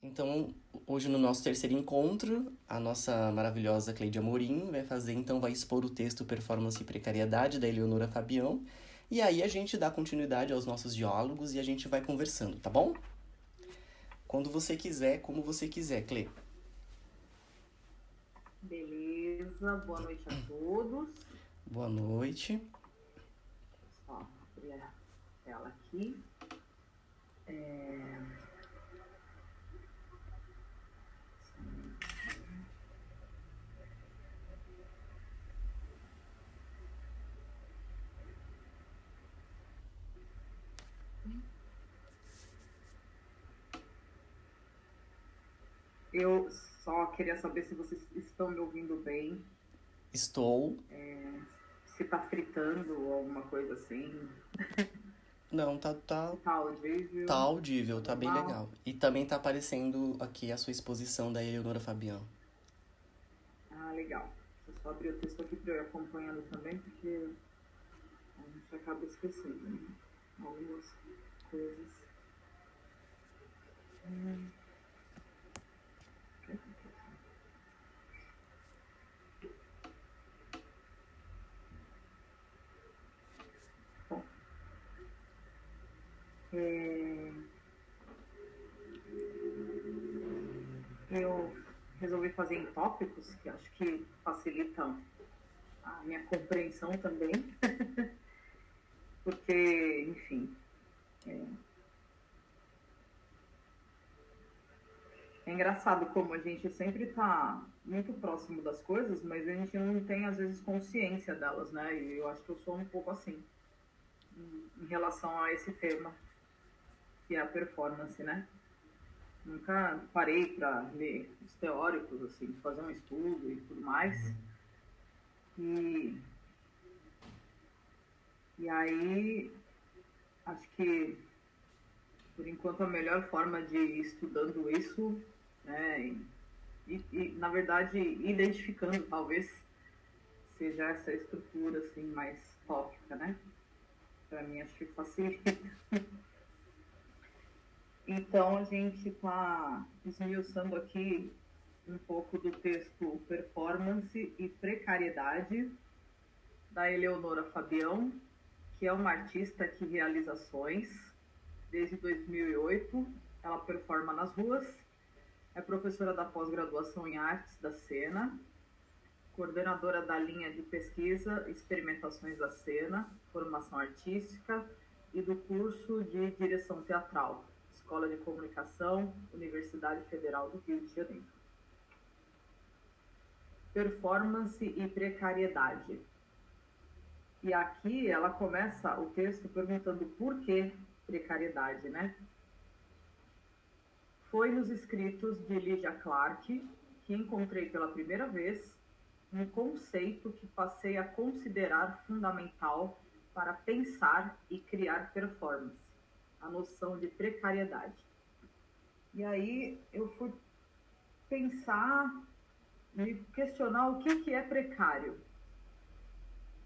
Então, hoje no nosso terceiro encontro, a nossa maravilhosa Cleide Amorim vai expor o texto Performance e Precariedade, da Eleonora Fabião, e aí a gente dá continuidade aos nossos diálogos e a gente vai conversando, tá bom? Quando você quiser, como você quiser, Cle. Beleza, boa noite a todos. Boa noite. Deixa eu só abrir a tela aqui. Eu só queria saber se vocês estão me ouvindo bem, Estou. se tá fritando ou alguma coisa assim, Não, se tá tá audível, audível, tá tá bem normal. legal. E também tá aparecendo aqui a sua exposição da Eleonora Fabião. Ah, legal. Deixa eu só abrir o texto aqui para eu ir acompanhando também, porque a gente acaba esquecendo, né? Algumas coisas. Bom, é, eu resolvi fazer em tópicos que acho que facilitam a minha compreensão também, porque, enfim, é engraçado como a gente sempre está muito próximo das coisas, mas a gente não tem, às vezes, consciência delas, né? E eu acho que eu sou um pouco assim, em relação a esse tema, que é a performance, né? Nunca parei para ler os teóricos, assim, fazer um estudo e tudo mais. E, e aí, acho que por enquanto a melhor forma de ir estudando isso, né, na verdade identificando talvez seja essa estrutura assim mais tópica, né? Para mim acho que facilita. Então a gente está esmiuçando aqui um pouco do texto Performance e Precariedade da Eleonora Fabião, que é uma artista que realiza ações desde 2008. Ela performa nas ruas, é professora da pós-graduação em artes da Sena, coordenadora da linha de pesquisa Experimentações da Cena, Formação Artística e do curso de Direção Teatral, Escola de Comunicação, Universidade Federal do Rio de Janeiro. Performance e precariedade. E aqui ela começa o texto perguntando por que precariedade, né? Foi nos escritos de Lydia Clark que encontrei pela primeira vez um conceito que passei a considerar fundamental para pensar e criar performance, a noção de precariedade. E aí eu fui pensar, me questionar o que é precário,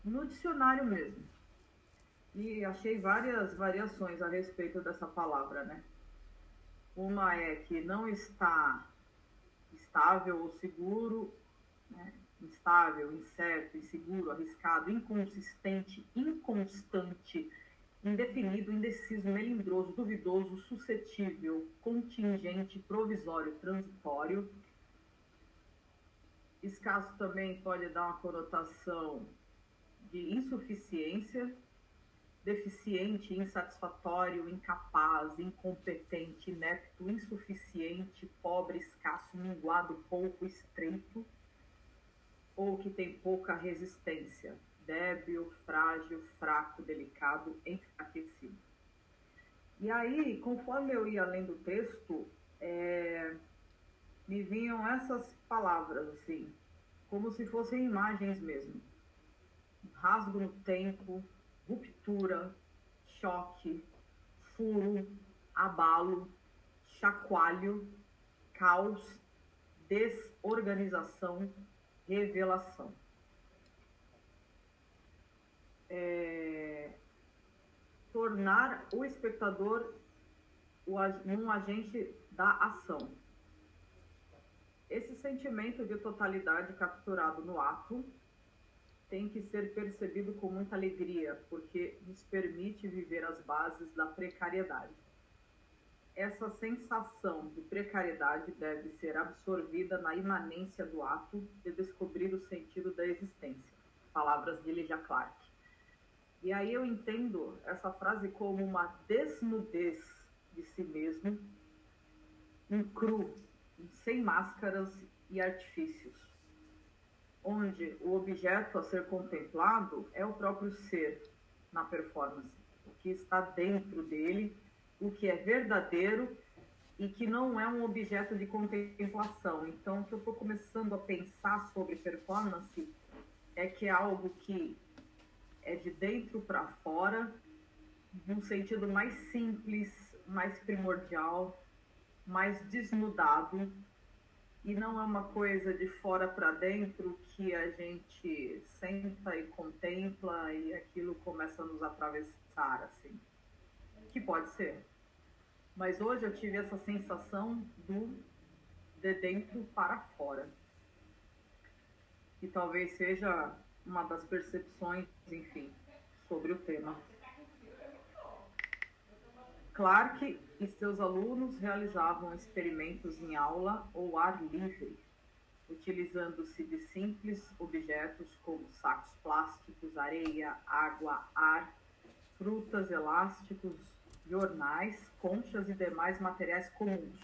no dicionário mesmo. E achei várias variações a respeito dessa palavra, né? Uma é que não está estável ou seguro, né? Instável, incerto, inseguro, arriscado, inconsistente, inconstante, indefinido, indeciso, melindroso, duvidoso, suscetível, contingente, provisório, transitório. Escasso também pode dar uma conotação de insuficiência, deficiente, insatisfatório, incapaz, incompetente, inepto, insuficiente, pobre, escasso, minguado, pouco, estreito, ou que tem pouca resistência, débil, frágil, fraco, delicado, enfraquecido. E aí, conforme eu ia lendo o texto, me vinham essas palavras, assim, como se fossem imagens mesmo. Rasgo no tempo, ruptura, choque, furo, abalo, chacoalho, caos, desorganização, revelação. Tornar o espectador um agente da ação. Esse sentimento de totalidade capturado no ato tem que ser percebido com muita alegria, porque nos permite viver as bases da precariedade. Essa sensação de precariedade deve ser absorvida na imanência do ato de descobrir o sentido da existência. Palavras de Lydia Clark. E aí eu entendo essa frase como uma desnudez de si mesmo, um cru, sem máscaras e artifícios, onde o objeto a ser contemplado é o próprio ser na performance, o que está dentro dele, o que é verdadeiro e que não é um objeto de contemplação. Então, o que eu estou começando a pensar sobre performance é que é algo que é de dentro para fora, num sentido mais simples, mais primordial, mais desnudado, e não é uma coisa de fora para dentro que a gente senta e contempla e aquilo começa a nos atravessar, assim. Que pode ser. Mas hoje eu tive essa sensação do de dentro para fora. E talvez seja uma das percepções, enfim, sobre o tema. Clark e seus alunos realizavam experimentos em aula ou ar livre, utilizando-se de simples objetos como sacos plásticos, areia, água, ar, frutas, elásticos, jornais, conchas e demais materiais comuns.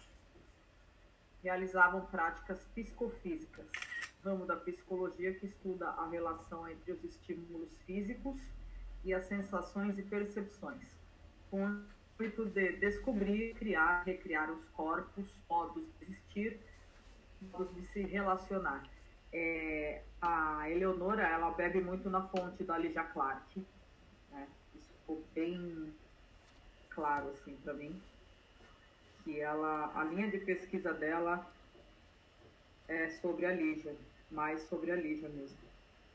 Realizavam práticas psicofísicas, ramo da psicologia que estuda a relação entre os estímulos físicos e as sensações e percepções, com o intuito de descobrir, criar, recriar os corpos, modos de existir, modos de se relacionar. A Eleonora, ela bebe muito na fonte da Lydia Clark, né? Isso ficou bem claro assim para mim, que a linha de pesquisa dela é sobre a Lígia, mais sobre a Lígia mesmo,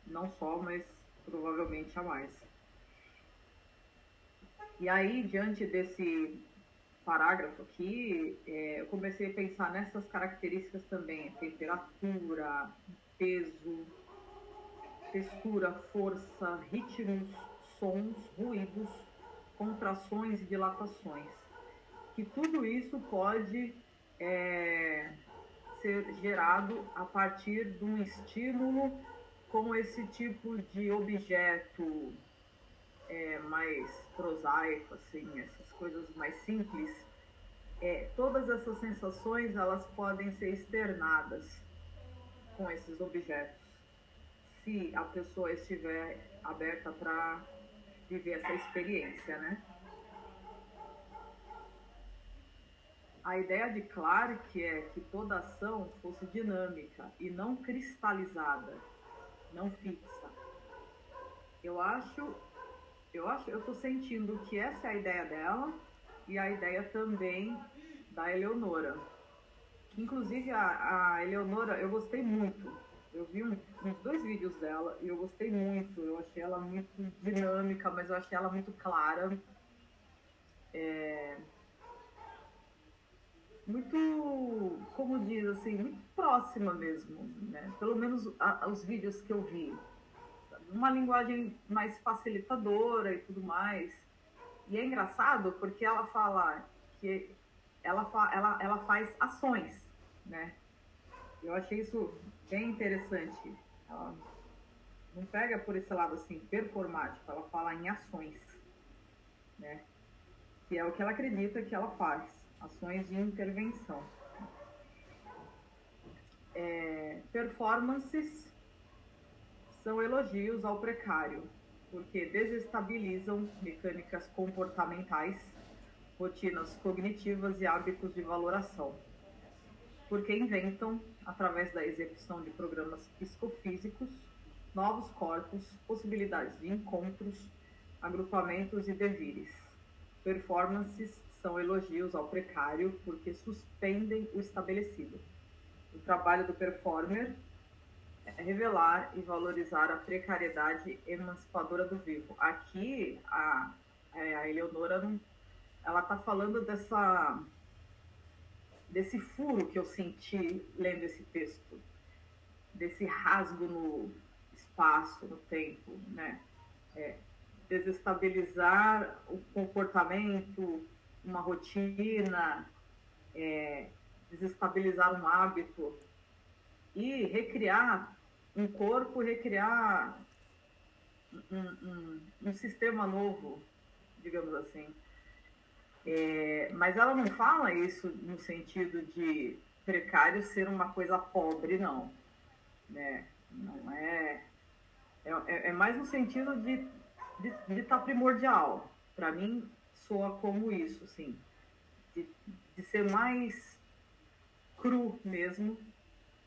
não só, mas provavelmente a mais. E aí, diante desse parágrafo aqui, eu comecei a pensar nessas características também: temperatura, peso, textura, força, ritmos, sons, ruídos, contrações e dilatações. Que tudo isso pode ser gerado a partir de um estímulo com esse tipo de objeto mais prosaico, assim, essas coisas mais simples. Todas essas sensações, elas podem ser externadas com esses objetos, se a pessoa estiver aberta para viver essa experiência, né? A ideia de Clark é que toda ação fosse dinâmica e não cristalizada, não fixa. Eu estou sentindo que essa é a ideia dela e a ideia também da Eleonora. Inclusive, a Eleonora, eu gostei muito. Eu vi uns 2 vídeos dela e eu gostei muito. Eu achei ela muito dinâmica, mas eu achei ela muito clara. Muito, como diz assim, muito próxima mesmo, né? Pelo menos os vídeos que eu vi. Uma linguagem mais facilitadora e tudo mais. E é engraçado porque ela fala que ela faz ações, né? Eu achei isso bem interessante. Ela não pega por esse lado assim, performático, ela fala em ações, né? Que é o que ela acredita que ela faz, ações de intervenção. Performances são elogios ao precário, porque desestabilizam mecânicas comportamentais, rotinas cognitivas e hábitos de valoração, porque inventam, através da execução de programas psicofísicos, novos corpos, possibilidades de encontros, agrupamentos e devires. Performances são elogios ao precário porque suspendem o estabelecido. O trabalho do performer é revelar e valorizar a precariedade emancipadora do vivo. Aqui, a Eleonora, ela está falando desse furo que eu senti lendo esse texto, desse rasgo no espaço, no tempo, né? Desestabilizar o comportamento, uma rotina, desestabilizar um hábito e recriar um corpo, recriar um sistema novo, digamos assim. Mas ela não fala isso no sentido de precário ser uma coisa pobre, não. Né? Não é, é mais no sentido de estar primordial. Para mim, soa como isso, sim. De ser mais cru mesmo,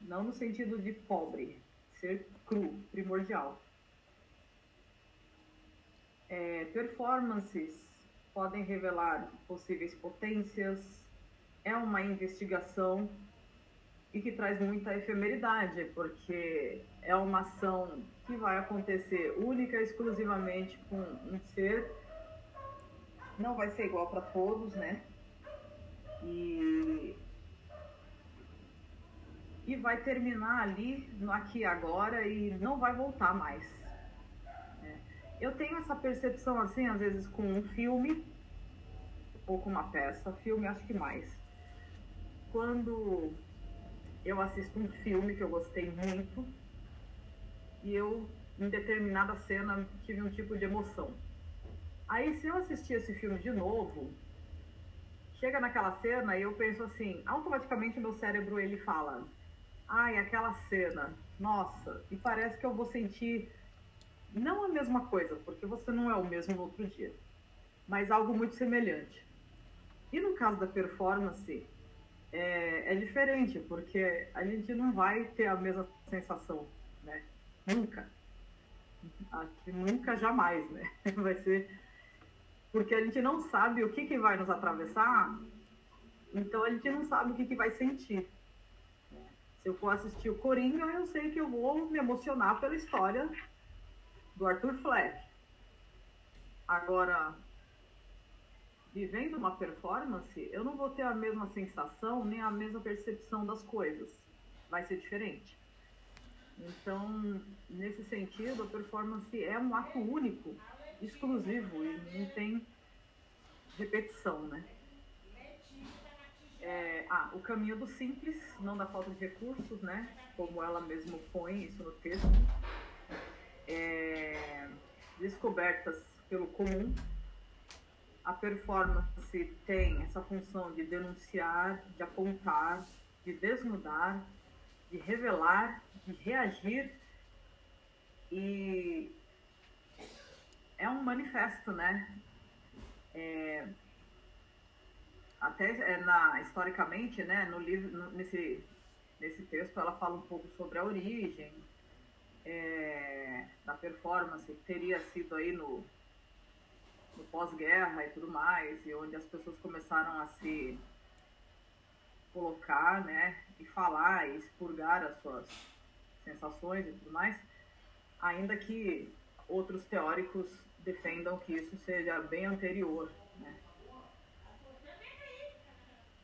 não no sentido de pobre, ser cru, primordial. Performances podem revelar possíveis potências, é uma investigação e que traz muita efemeridade, porque é uma ação que vai acontecer única e exclusivamente com um ser, não vai ser igual para todos, né? E vai terminar ali, no aqui e agora, e não vai voltar mais. Né? Eu tenho essa percepção, assim, às vezes com um filme, ou com uma peça, filme acho que mais. Quando eu assisto um filme que eu gostei muito, e eu, em determinada cena, tive um tipo de emoção. Aí, se eu assistir esse filme de novo, chega naquela cena e eu penso assim, automaticamente o meu cérebro, ele fala, ai, aquela cena, nossa, e parece que eu vou sentir não a mesma coisa, porque você não é o mesmo no outro dia, mas algo muito semelhante. E no caso da performance, é diferente, porque a gente não vai ter a mesma sensação, né? Nunca. Acho que nunca, jamais, né? Vai ser... Porque a gente não sabe o que vai nos atravessar, então a gente não sabe o que vai sentir. Se eu for assistir o Coringa, eu sei que eu vou me emocionar pela história do Arthur Fleck. Agora, vivendo uma performance, eu não vou ter a mesma sensação nem a mesma percepção das coisas. Vai ser diferente. Então, nesse sentido, a performance é um ato único, exclusivo, e não tem repetição, né? O caminho do simples, não da falta de recursos, né? Como ela mesma põe isso no texto. Descobertas pelo comum. A performance tem essa função de denunciar, de apontar, de desnudar, de revelar, de reagir, e é um manifesto, né? Até historicamente, né, no livro, nesse texto, ela fala um pouco sobre a origem da performance, que teria sido aí no pós-guerra e tudo mais, e onde as pessoas começaram a se colocar, né, e falar e expurgar as suas sensações e tudo mais, ainda que outros teóricos defendam que isso seja bem anterior, né?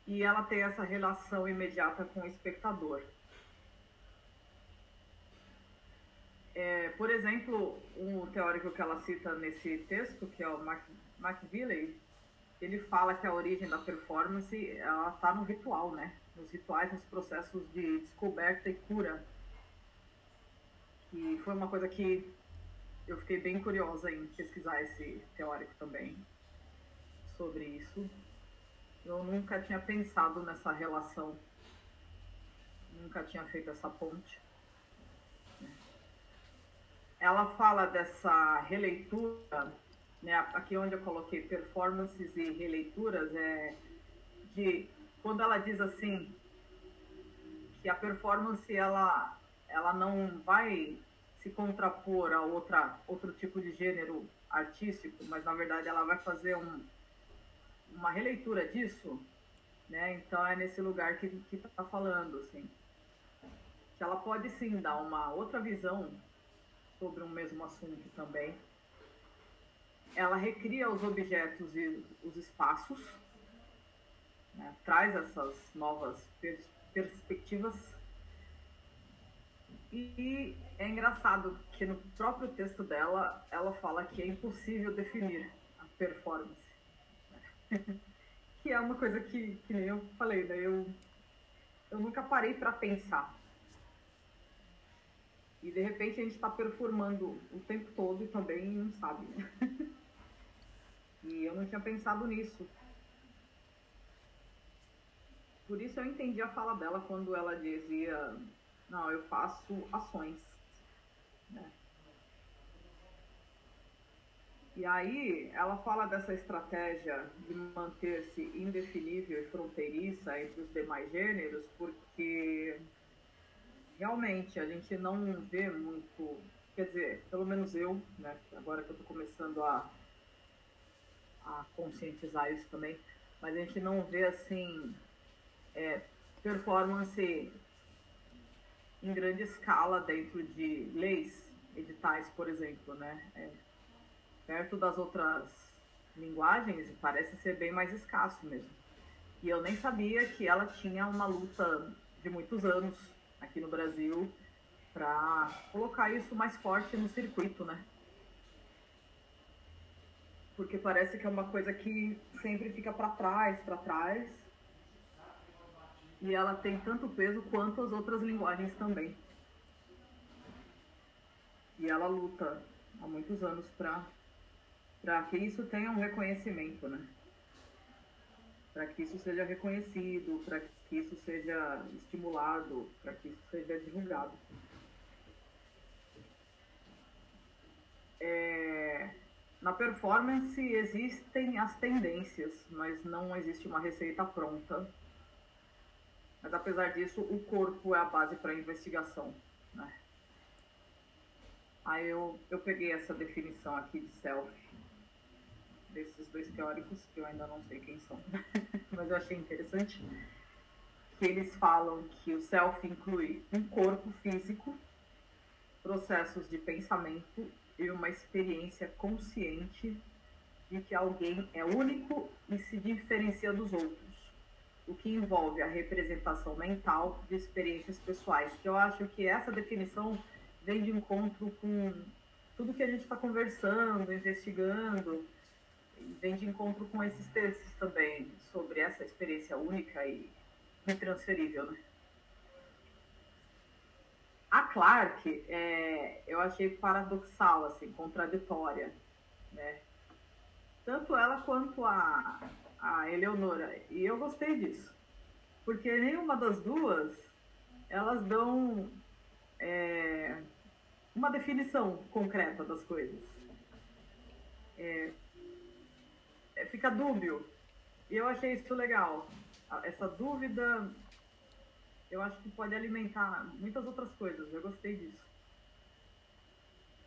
E ela tem essa relação imediata com o espectador. Por exemplo, um teórico que ela cita nesse texto, que é o Mark Villey, ele fala que a origem da performance ela está no ritual, né? Nos rituais, nos processos de descoberta e cura. E foi uma coisa que eu fiquei bem curiosa em pesquisar esse teórico também sobre isso. Eu nunca tinha pensado nessa relação, nunca tinha feito essa ponte. Ela fala dessa releitura, né? Aqui onde eu coloquei performances e releituras, de quando ela diz assim que a performance ela não vai se contrapor a outro tipo de gênero artístico, mas na verdade ela vai fazer uma releitura disso, né? Então é nesse lugar que está falando, assim, que ela pode sim dar uma outra visão sobre um mesmo assunto também. Ela recria os objetos e os espaços, né? Traz essas novas perspectivas. E é engraçado que no próprio texto dela, ela fala que é impossível definir a performance. Que é uma coisa que nem eu falei, né? Eu nunca parei para pensar. E de repente a gente está performando o tempo todo e também não sabe. E eu não tinha pensado nisso. Por isso eu entendi a fala dela quando ela dizia: não, eu faço ações. Né? E aí ela fala dessa estratégia de manter-se indefinível e fronteiriça entre os demais gêneros, porque realmente a gente não vê muito, quer dizer, pelo menos eu, né, agora que eu estou começando a conscientizar isso também, mas a gente não vê assim performance em grande escala dentro de leis, editais, por exemplo, né? Perto das outras linguagens, parece ser bem mais escasso mesmo. E eu nem sabia que ela tinha uma luta de muitos anos aqui no Brasil para colocar isso mais forte no circuito, né? Porque parece que é uma coisa que sempre fica para trás, e ela tem tanto peso quanto as outras linguagens também. E ela luta há muitos anos para que isso tenha um reconhecimento, né? Para que isso seja reconhecido, para que isso seja estimulado, para que isso seja divulgado. Na performance existem as tendências, mas não existe uma receita pronta. Mas apesar disso, o corpo é a base para a investigação, né? Aí eu peguei essa definição aqui de self, desses dois teóricos, que eu ainda não sei quem são, mas eu achei interessante, que eles falam que o self inclui um corpo físico, processos de pensamento e uma experiência consciente de que alguém é único e se diferencia dos outros, o que envolve a representação mental de experiências pessoais, que eu acho que essa definição vem de encontro com tudo que a gente está conversando, investigando, vem de encontro com esses textos também, sobre essa experiência única e intransferível, né? A Clark, eu achei paradoxal, assim, contraditória, né? Tanto ela quanto a Eleonora. E eu gostei disso. Porque nenhuma das duas, elas dão uma definição concreta das coisas. Fica dúbio. E eu achei isso legal. Essa dúvida, eu acho que pode alimentar muitas outras coisas. Eu gostei disso.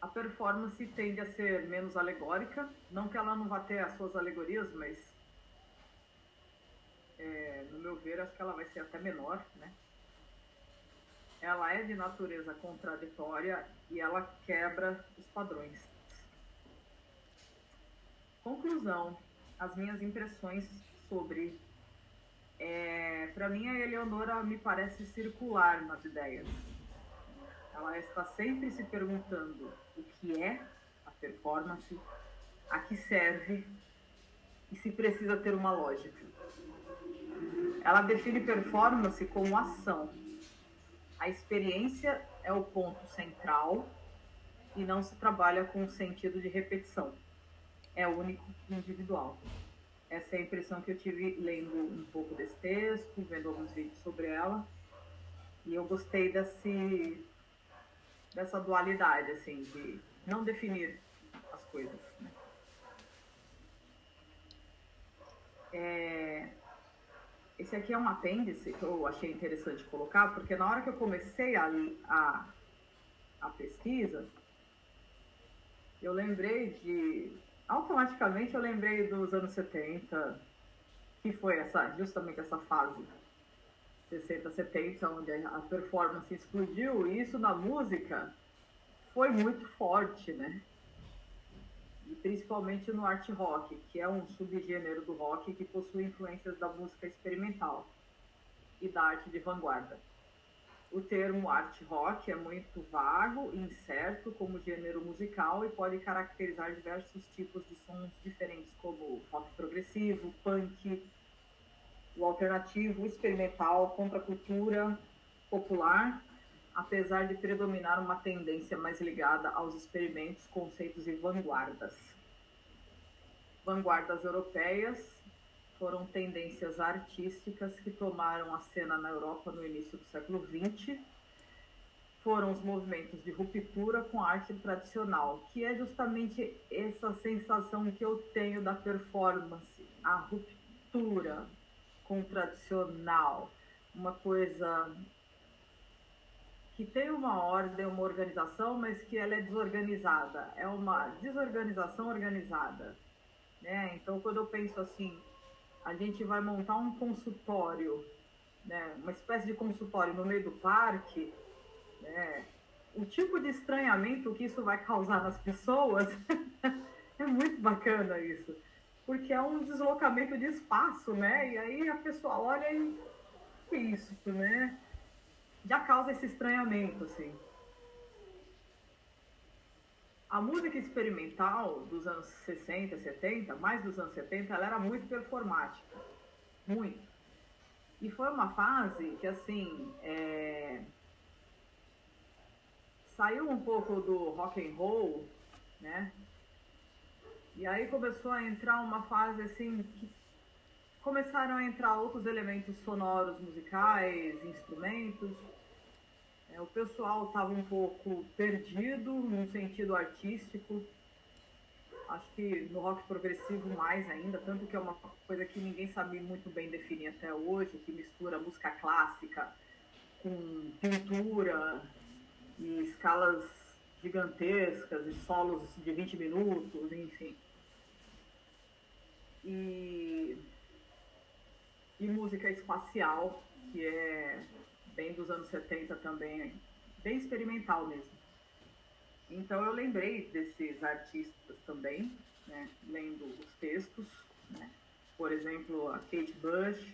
A performance tende a ser menos alegórica. Não que ela não vá ter as suas alegorias, mas no meu ver, acho que ela vai ser até menor, né? Ela é de natureza contraditória e ela quebra os padrões. Conclusão, as minhas impressões sobre... para mim, a Eleonora me parece circular nas ideias. Ela está sempre se perguntando o que é a performance, a que serve e se precisa ter uma lógica. Ela define performance como ação. A experiência é o ponto central e não se trabalha com o sentido de repetição. É único e individual. Essa é a impressão que eu tive lendo um pouco desse texto, vendo alguns vídeos sobre ela. E eu gostei dessa dualidade, assim, de não definir as coisas. Né? Esse aqui é um apêndice que eu achei interessante colocar, porque na hora que eu comecei a pesquisa, eu lembrei automaticamente eu lembrei dos anos 70, que foi justamente essa fase 60, 70, onde a performance explodiu, e isso na música foi muito forte, né? e principalmente no art rock, que é um subgênero do rock que possui influências da música experimental e da arte de vanguarda. O termo art rock é muito vago e incerto como gênero musical e pode caracterizar diversos tipos de sons diferentes, como rock progressivo, punk, o alternativo, o experimental, contracultura, popular, apesar de predominar uma tendência mais ligada aos experimentos, conceitos e vanguardas. Vanguardas europeias foram tendências artísticas que tomaram a cena na Europa no início do século XX. Foram os movimentos de ruptura com a arte tradicional, que é justamente essa sensação que eu tenho da performance, a ruptura com o tradicional, uma coisa que tem uma ordem, uma organização, mas que ela é desorganizada, é uma desorganização organizada, né? Então, quando eu penso assim, a gente vai montar um consultório, né, uma espécie de consultório no meio do parque, né, o tipo de estranhamento que isso vai causar nas pessoas é muito bacana isso, porque é um deslocamento de espaço, né? E aí a pessoa olha e que isso, né? Já causa esse estranhamento, assim. A música experimental dos anos 60, 70, mais dos anos 70, ela era muito performática, muito. E foi uma fase que, assim, saiu um pouco do rock and roll, né? E aí começou a entrar uma fase, assim, que começaram a entrar outros elementos sonoros musicais, instrumentos. O pessoal estava um pouco perdido no sentido artístico. Acho que no rock progressivo mais ainda, tanto que é uma coisa que ninguém sabe muito bem definir até hoje, que mistura música clássica com pintura e escalas gigantescas e solos de 20 minutos, enfim. E música espacial, que é bem dos anos 70 também, bem experimental mesmo. Então eu lembrei desses artistas também, né, lendo os textos, né? Por exemplo, a Kate Bush,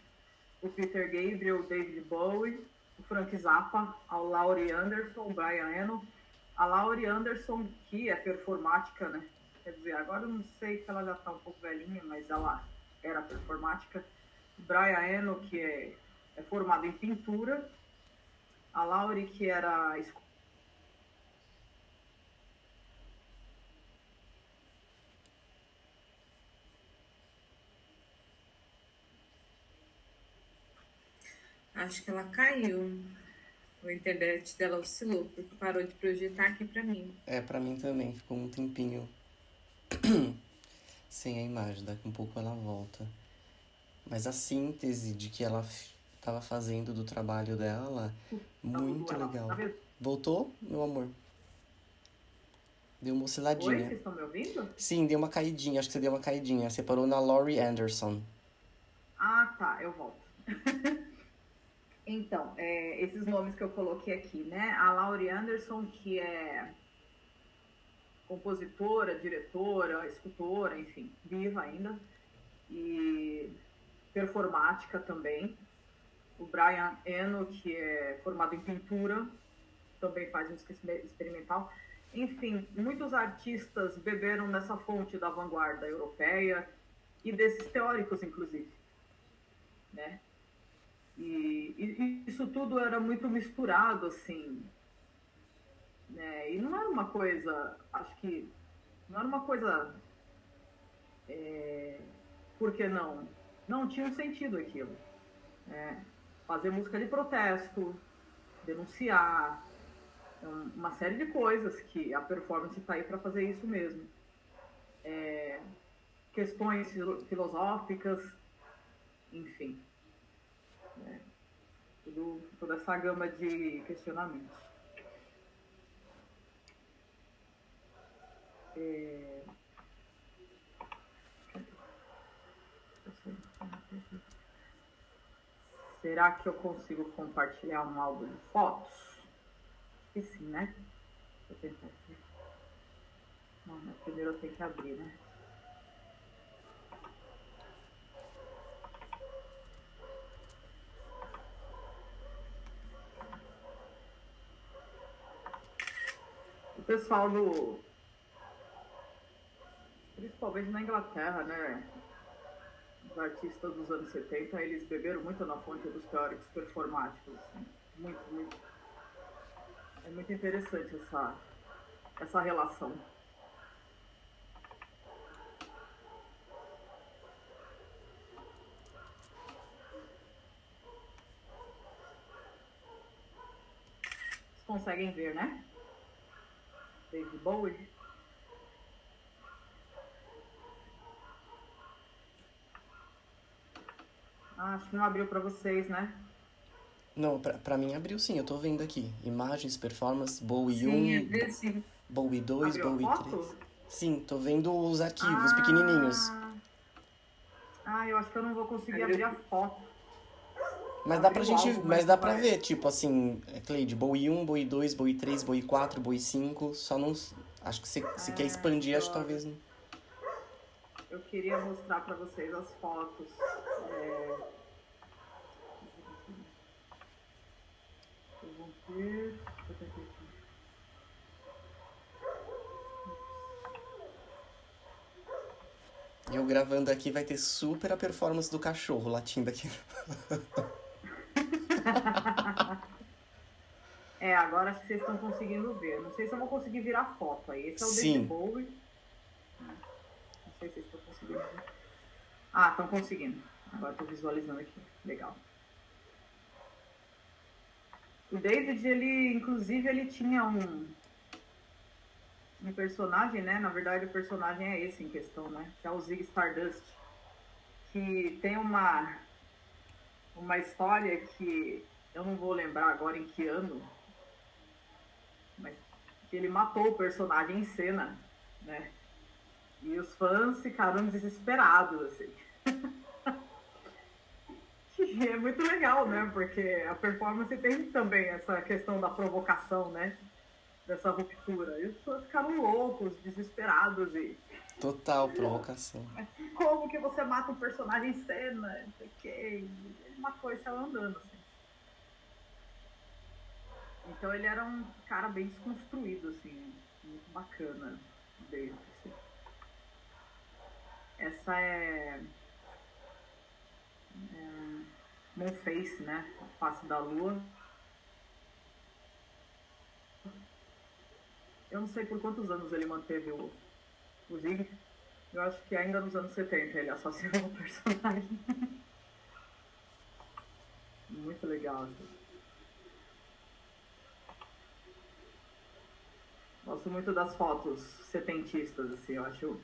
o Peter Gabriel, o David Bowie, o Frank Zappa, a Laurie Anderson, o Brian Eno. A Laurie Anderson, que é performática, né? Quer dizer, agora eu não sei que ela já está um pouco velhinha, mas ela era performática. O Brian Eno, que é formado em pintura. A Laurie, que era Acho que ela caiu. A internet dela oscilou, porque parou de projetar aqui pra mim. Pra mim também, ficou um tempinho sem a imagem, daqui um pouco ela volta. Mas a síntese de que ela estava fazendo do trabalho dela, muito legal. Voltou, meu amor? Deu uma osciladinha. Oi, vocês estão me ouvindo? Sim, deu uma caidinha, acho que você deu uma caidinha. Você parou na Laurie Anderson. Ah, tá, eu volto. Então, esses nomes que eu coloquei aqui, né? A Laurie Anderson, que é compositora, diretora, escultora, enfim, viva ainda. E performática também. O Brian Eno, que é formado em pintura, também faz música experimental. Enfim, muitos artistas beberam nessa fonte da vanguarda europeia e desses teóricos, inclusive, né? E isso tudo era muito misturado, assim, né? E não era uma coisa, acho que não era uma coisa, por que não? Não tinha um sentido aquilo, né? Fazer música de protesto, denunciar, uma série de coisas que a performance está aí para fazer isso mesmo. Questões filosóficas, enfim. Toda essa gama de questionamentos. Será que eu consigo compartilhar um álbum de fotos? Acho que sim, né? Vou tentar aqui. Não, mas primeiro eu tenho que abrir, né? O pessoal do... Principalmente na Inglaterra, né? Os artistas dos anos 70, eles beberam muito na fonte dos teóricos performáticos. Assim. Muito, muito. É muito interessante essa relação. Vocês conseguem ver, né? David Bowie. Ah, acho que não abriu para vocês, né? Não, pra mim abriu sim, eu tô vendo aqui. Imagens, performance, Bowie Sim, é 1, ver sim. Bowie 2, Abriu a Bowie 3. foto? Sim, tô vendo os arquivos pequenininhos. Ah, eu acho que eu não vou conseguir Abriu. abrir a foto. Mas dá Abrir pra o gente, álbum, mas mas dá não pra vai. ver, tipo assim, Cleide, Bowie 1, Bowie 2, Bowie 3, Bowie 4, Bowie 5, só não... Acho que se quer expandir, acho que Droga. talvez não. Eu queria mostrar para vocês as fotos. Vocês vão ver. Deixa eu tentar aqui. E eu gravando aqui vai ter super a performance do cachorro latindo aqui. Agora acho que vocês estão conseguindo ver. Não sei se eu vou conseguir virar foto aí. Esse é o David Sim, Bowie. Não sei se vocês estão conseguindo ver. Ah, estão conseguindo. Agora estou visualizando aqui. Legal. O David, ele, inclusive, ele tinha um personagem, né? Na verdade, o personagem é esse em questão, né? Que é o Ziggy Stardust. Que tem uma história que eu não vou lembrar agora em que ano, mas que ele matou o personagem em cena, né? E os fãs ficaram desesperados, assim. E é muito legal, né? Porque a performance tem também essa questão da provocação, né? Dessa ruptura. E os fãs ficaram loucos, desesperados e... total provocação. Mas como que você mata um personagem em cena? Não sei o quê. Ele matou e saiu andando, assim. Então ele era um cara bem desconstruído, assim, muito bacana dele. Assim. Essa é Moonface, né? A face da lua. Eu não sei por quantos anos ele manteve o Zig. Eu acho que ainda nos anos 70 ele associou o personagem. Muito legal, assim. Gosto muito das fotos setentistas, assim, eu acho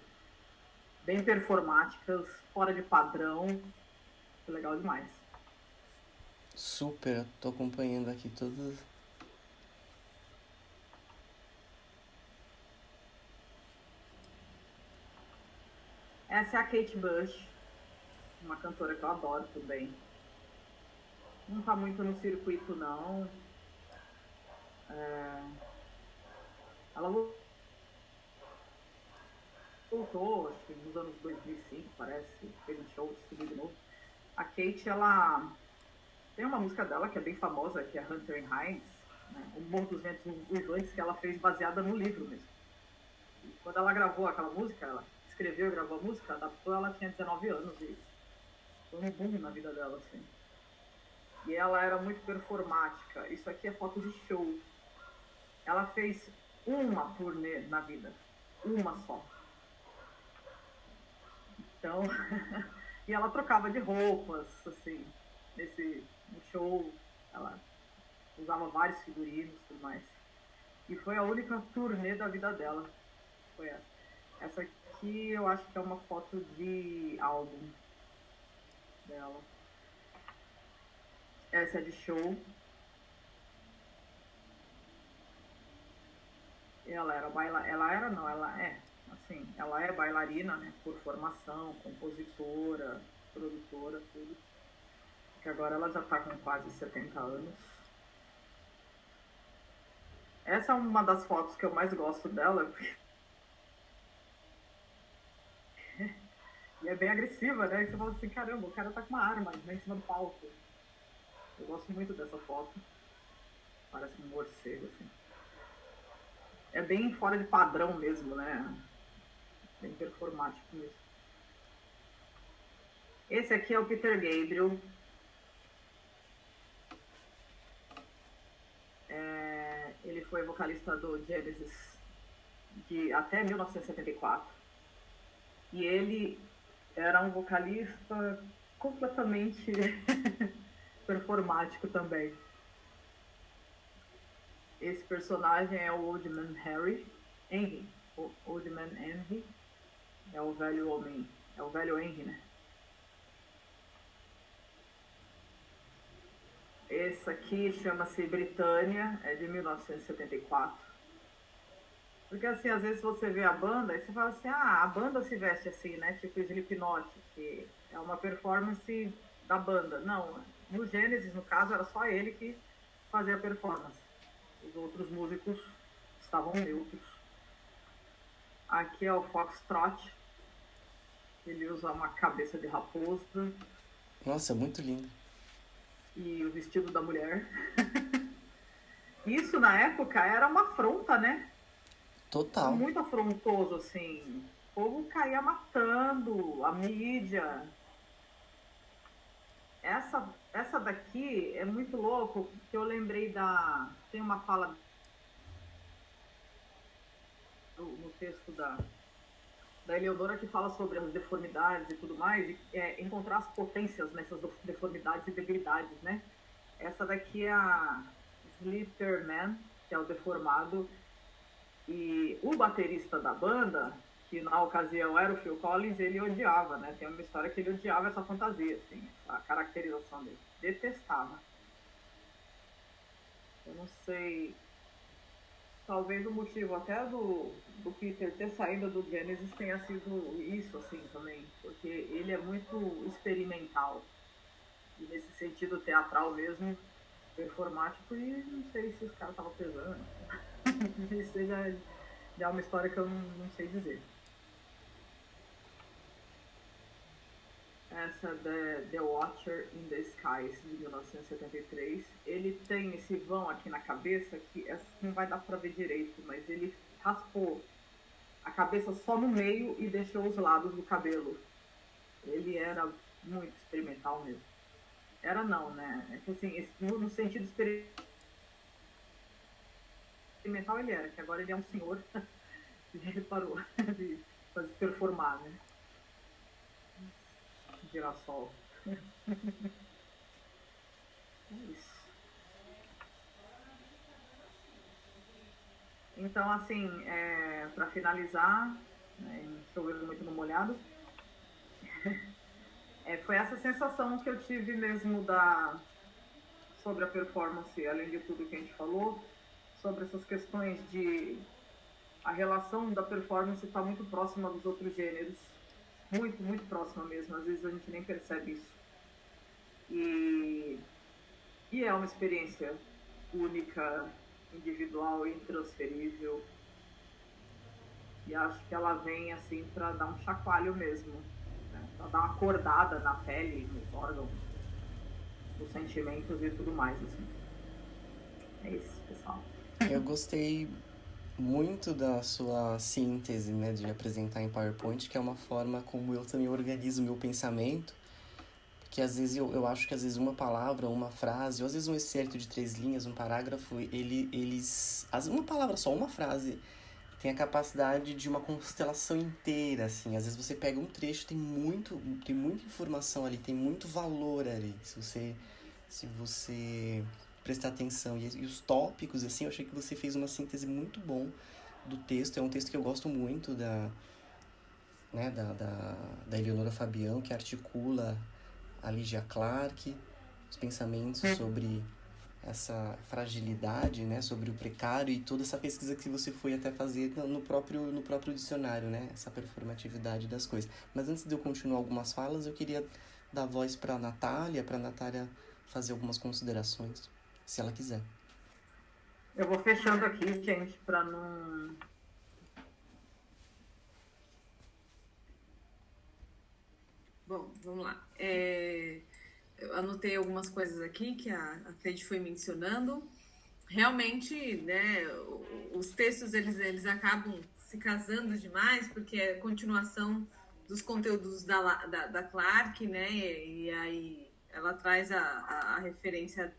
bem performáticas, fora de padrão. Legal demais. Super, eu tô acompanhando aqui todos. Essa é a Kate Bush, uma cantora que eu adoro também. Não tá muito no circuito, não. Ela voltou, acho que nos anos 2005, parece, fez um show, subiu de novo. A Kate, ela tem uma música dela que é bem famosa, que é Hunter and Hines, né? O Morro dos Ventos Uivantes, que ela fez baseada no livro mesmo. E quando ela gravou aquela música, ela escreveu e gravou a música, adaptou, ela tinha 19 anos e foi um boom na vida dela, assim. E ela era muito performática. Isso aqui é foto de show. Ela fez uma turnê na vida. Uma só. Então, e ela trocava de roupas, assim, no show. Ela usava vários figurinos e tudo mais. E foi a única turnê da vida dela. Foi essa. Essa aqui eu acho que é uma foto de álbum dela. Essa é de show. Ela é bailarina, né, por formação, compositora, produtora, tudo. Que agora ela já está com quase 70 anos. Essa é uma das fotos que eu mais gosto dela, porque E é bem agressiva, né? E você fala assim, caramba, o cara tá com uma arma, né, em cima do palco. Eu gosto muito dessa foto. Parece um morcego, assim. É bem fora de padrão mesmo, né? Bem performático mesmo. Esse aqui é o Peter Gabriel. Ele foi vocalista do Genesis até 1974. E ele era um vocalista completamente performático também. Esse personagem é o Old Man Henry. O Old Man Henry é o velho homem, é o velho Henry, né? Esse aqui chama-se Britânia, é de 1974. Porque assim, às vezes você vê a banda e você fala assim, a banda se veste assim, né? Tipo Slipknot, que é uma performance da banda. Não, no Genesis, no caso, era só ele que fazia a performance. Os outros músicos estavam neutros. Aqui é o Foxtrot. Ele usa uma cabeça de raposa. Nossa, muito lindo. E o vestido da mulher. Isso, na época, era uma afronta, né? Total. Muito afrontoso, assim. O povo caía matando, a mídia. Essa daqui é muito louco, porque eu lembrei tem uma fala no texto da Eleonora que fala sobre as deformidades e tudo mais, e encontrar as potências nessas deformidades e debilidades, né? Essa daqui é a Slipper Man, que é o deformado, e o baterista da banda, que na ocasião era o Phil Collins, ele odiava, né? Tem uma história que ele odiava essa fantasia, assim, a caracterização dele. Detestava. Eu não sei. Talvez o motivo até do Peter ter saído do Genesis tenha sido isso, assim, também. Porque ele é muito experimental. E nesse sentido teatral mesmo, performático, e não sei se os caras estavam pesando. Isso já é uma história que eu não sei dizer. Essa The Watcher in the Skies, de 1973. Ele tem esse vão aqui na cabeça que não vai dar pra ver direito, mas ele raspou a cabeça só no meio e deixou os lados do cabelo. Ele era muito experimental mesmo. Era não, né? É que assim, no sentido experimental ele era, que agora ele é um senhor e ele parou de performar, né? Girassol. É isso. Então, assim, para finalizar, né, chovendo muito no molhado, foi essa sensação que eu tive mesmo sobre a performance, além de tudo que a gente falou, sobre essas questões de a relação da performance está muito próxima dos outros gêneros, muito, muito próxima mesmo, às vezes a gente nem percebe isso. E é uma experiência única, individual, intransferível. E acho que ela vem assim para dar um chacoalho mesmo, né? Para dar uma acordada na pele, nos órgãos, nos sentimentos e tudo mais, assim. É isso, pessoal. Eu gostei muito da sua síntese, né, de apresentar em PowerPoint, que é uma forma como eu também organizo meu pensamento, porque às vezes eu acho que às vezes uma palavra, uma frase, ou às vezes um excerto de 3 linhas, um parágrafo, uma palavra só, uma frase, tem a capacidade de uma constelação inteira, assim. Às vezes você pega um trecho, tem muita informação ali, tem muito valor ali, se você prestar atenção. E os tópicos, assim, eu achei que você fez uma síntese muito bom do texto. É um texto que eu gosto muito da Eleonora Fabião, que articula a Lygia Clark, os pensamentos sobre essa fragilidade, né, sobre o precário e toda essa pesquisa que você foi até fazer no próprio dicionário, né, essa performatividade das coisas. Mas antes de eu continuar algumas falas, eu queria dar voz para a Natália fazer algumas considerações, se ela quiser. Eu vou fechando aqui, gente, para não... Bom, vamos lá. Eu anotei algumas coisas aqui que a Cleide foi mencionando. Realmente, né, os textos eles acabam se casando demais, porque é continuação dos conteúdos da Clark, né, e aí ela traz a referência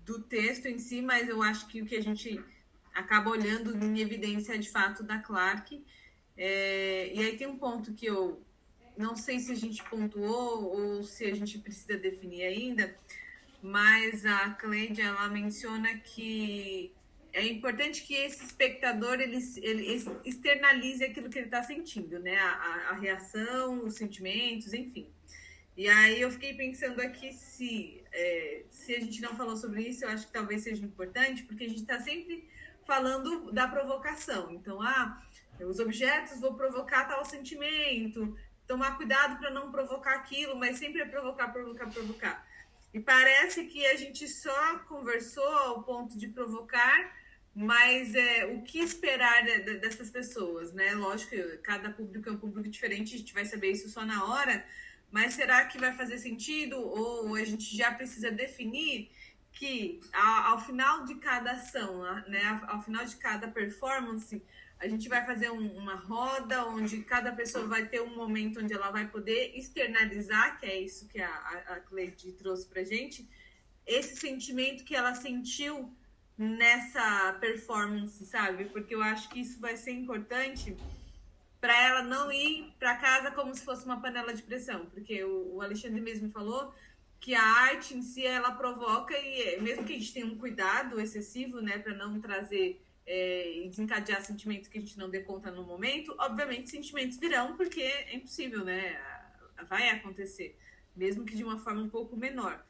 do texto em si, mas eu acho que o que a gente acaba olhando em evidência é de fato da Clark. E aí tem um ponto que eu não sei se a gente pontuou ou se a gente precisa definir ainda, mas a Cleide, ela menciona que é importante que esse espectador ele externalize aquilo que ele está sentindo, né? A reação, os sentimentos, enfim. E aí eu fiquei pensando aqui se a gente não falou sobre isso, eu acho que talvez seja importante, porque a gente está sempre falando da provocação. Então, os objetos vão provocar tal sentimento, tomar cuidado para não provocar aquilo, mas sempre é provocar, provocar, provocar. E parece que a gente só conversou ao ponto de provocar, mas o que esperar dessas pessoas, né? Lógico que cada público é um público diferente, a gente vai saber isso só na hora, mas será que vai fazer sentido? Ou a gente já precisa definir que ao final de cada ação, né, ao final de cada performance, a gente vai fazer uma roda onde cada pessoa vai ter um momento onde ela vai poder externalizar, que é isso que a Cleide trouxe pra gente, esse sentimento que ela sentiu nessa performance, sabe? Porque eu acho que isso vai ser importante para ela não ir para casa como se fosse uma panela de pressão, porque o Alexandre mesmo falou que a arte em si ela provoca, e mesmo que a gente tenha um cuidado excessivo, né, para não trazer e desencadear sentimentos que a gente não dê conta no momento, obviamente sentimentos virão, porque é impossível, né, vai acontecer, mesmo que de uma forma um pouco menor,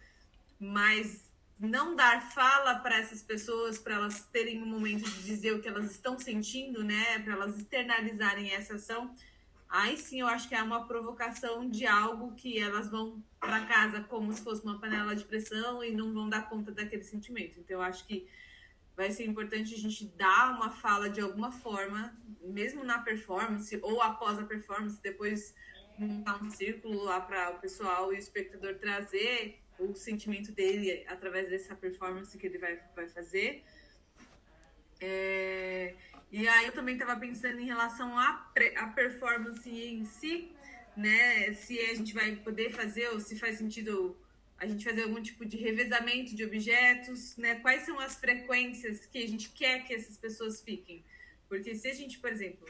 mas não dar fala para essas pessoas, para elas terem um momento de dizer o que elas estão sentindo, né, para elas externalizarem essa ação, aí sim eu acho que é uma provocação de algo que elas vão para casa como se fosse uma panela de pressão e não vão dar conta daquele sentimento. Então eu acho que vai ser importante a gente dar uma fala de alguma forma, mesmo na performance ou após a performance, depois montar um círculo lá para o pessoal e o espectador trazer o sentimento dele através dessa performance que ele vai fazer. E aí eu também estava pensando em relação à performance em si, né? Se a gente vai poder fazer ou se faz sentido a gente fazer algum tipo de revezamento de objetos, né? Quais são as frequências que a gente quer que essas pessoas fiquem? Porque se a gente, por exemplo,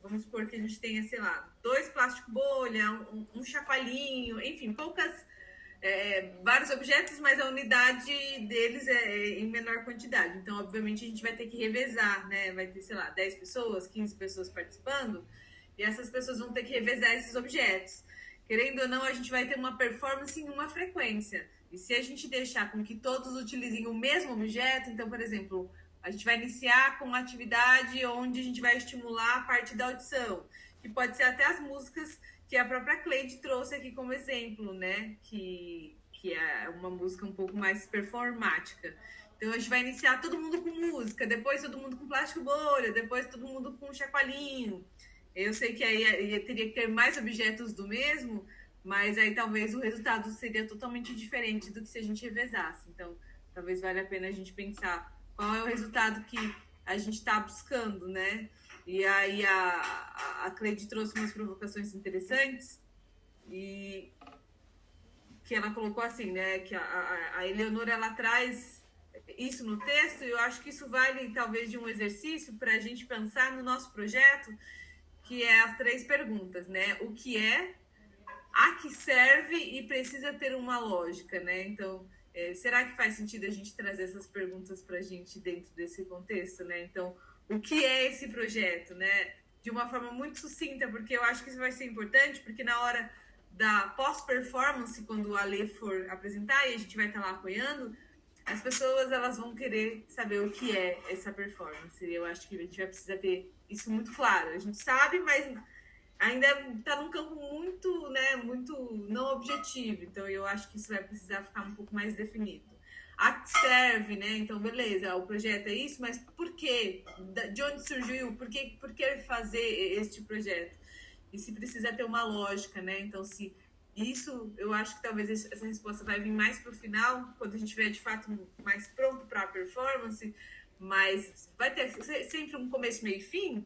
vamos supor que a gente tenha, sei lá, 2 plástico bolha, um chacoalhinho, enfim, vários objetos, mas a unidade deles é em menor quantidade. Então, obviamente, a gente vai ter que revezar, né? Vai ter, sei lá, 10 pessoas, 15 pessoas participando, e essas pessoas vão ter que revezar esses objetos. Querendo ou não, a gente vai ter uma performance em uma frequência. E se a gente deixar com que todos utilizem o mesmo objeto, então, por exemplo, a gente vai iniciar com uma atividade onde a gente vai estimular a parte da audição, que pode ser até as músicas que a própria Cleide trouxe aqui como exemplo, né? Que é uma música um pouco mais performática. Então a gente vai iniciar todo mundo com música, depois todo mundo com plástico bolha, depois todo mundo com chacoalhinho. Eu sei que aí teria que ter mais objetos do mesmo, mas aí talvez o resultado seria totalmente diferente do que se a gente revezasse. Então, talvez valha a pena a gente pensar qual é o resultado que a gente está buscando, né? E aí a Cleide trouxe umas provocações interessantes e que ela colocou assim, né? Que a Eleonora, ela traz isso no texto, e eu acho que isso vale talvez de um exercício para a gente pensar no nosso projeto, que é as 3 perguntas, né? O que é, a que serve e precisa ter uma lógica, né? Então, será que faz sentido a gente trazer essas perguntas para a gente dentro desse contexto, né? Então, o que é esse projeto, né? De uma forma muito sucinta, porque eu acho que isso vai ser importante, porque na hora da pós-performance, quando o Ale for apresentar e a gente vai estar lá apoiando, as pessoas elas vão querer saber o que é essa performance. Eu acho que a gente vai precisar ter isso muito claro. A gente sabe, mas ainda está num campo muito, né, muito não objetivo. Então, eu acho que isso vai precisar ficar um pouco mais definido. A que serve, né? Então, beleza, o projeto é isso, mas por quê? De onde surgiu? Por que fazer este projeto? E se precisa ter uma lógica, né? Então, se Isso, eu acho que talvez essa resposta vai vir mais para o final, quando a gente estiver de fato mais pronto para a performance, mas vai ter sempre um começo, meio e fim?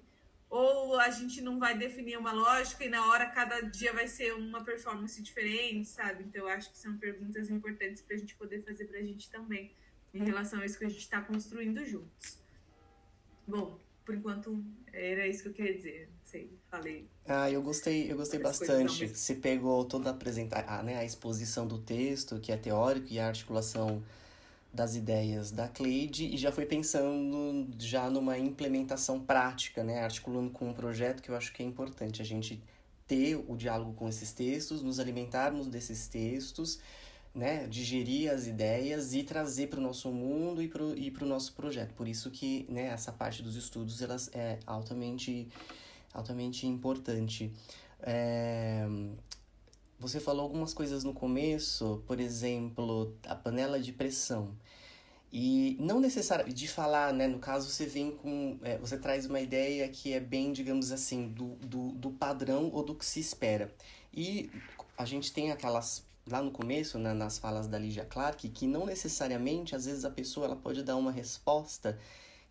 Ou a gente não vai definir uma lógica e na hora cada dia vai ser uma performance diferente, sabe? Então eu acho que são perguntas importantes para a gente poder fazer para a gente também, em relação a isso que a gente está construindo juntos. Bom, por enquanto era isso que eu queria dizer. Não sei, falei Eu gostei várias coisas ao bastante. mesmo Você pegou toda a exposição do texto, que é teórico, e a articulação das ideias da Cleide, e já foi pensando já numa implementação prática, né? Articulando com um projeto que eu acho que é importante a gente ter o diálogo com esses textos, nos alimentarmos desses textos, né, digerir as ideias e trazer para o nosso mundo e para o nosso projeto. Por isso que, né, essa parte dos estudos elas é altamente importante. É, Você falou algumas coisas no começo, por exemplo, a panela de pressão. E não necessariamente de falar, né? No caso, você vem com. Você traz uma ideia que é bem, digamos assim, do padrão ou do que se espera. E a gente tem aquelas. Lá no começo, né, nas falas da Lygia Clark, que não necessariamente, às vezes, a pessoa ela pode dar uma resposta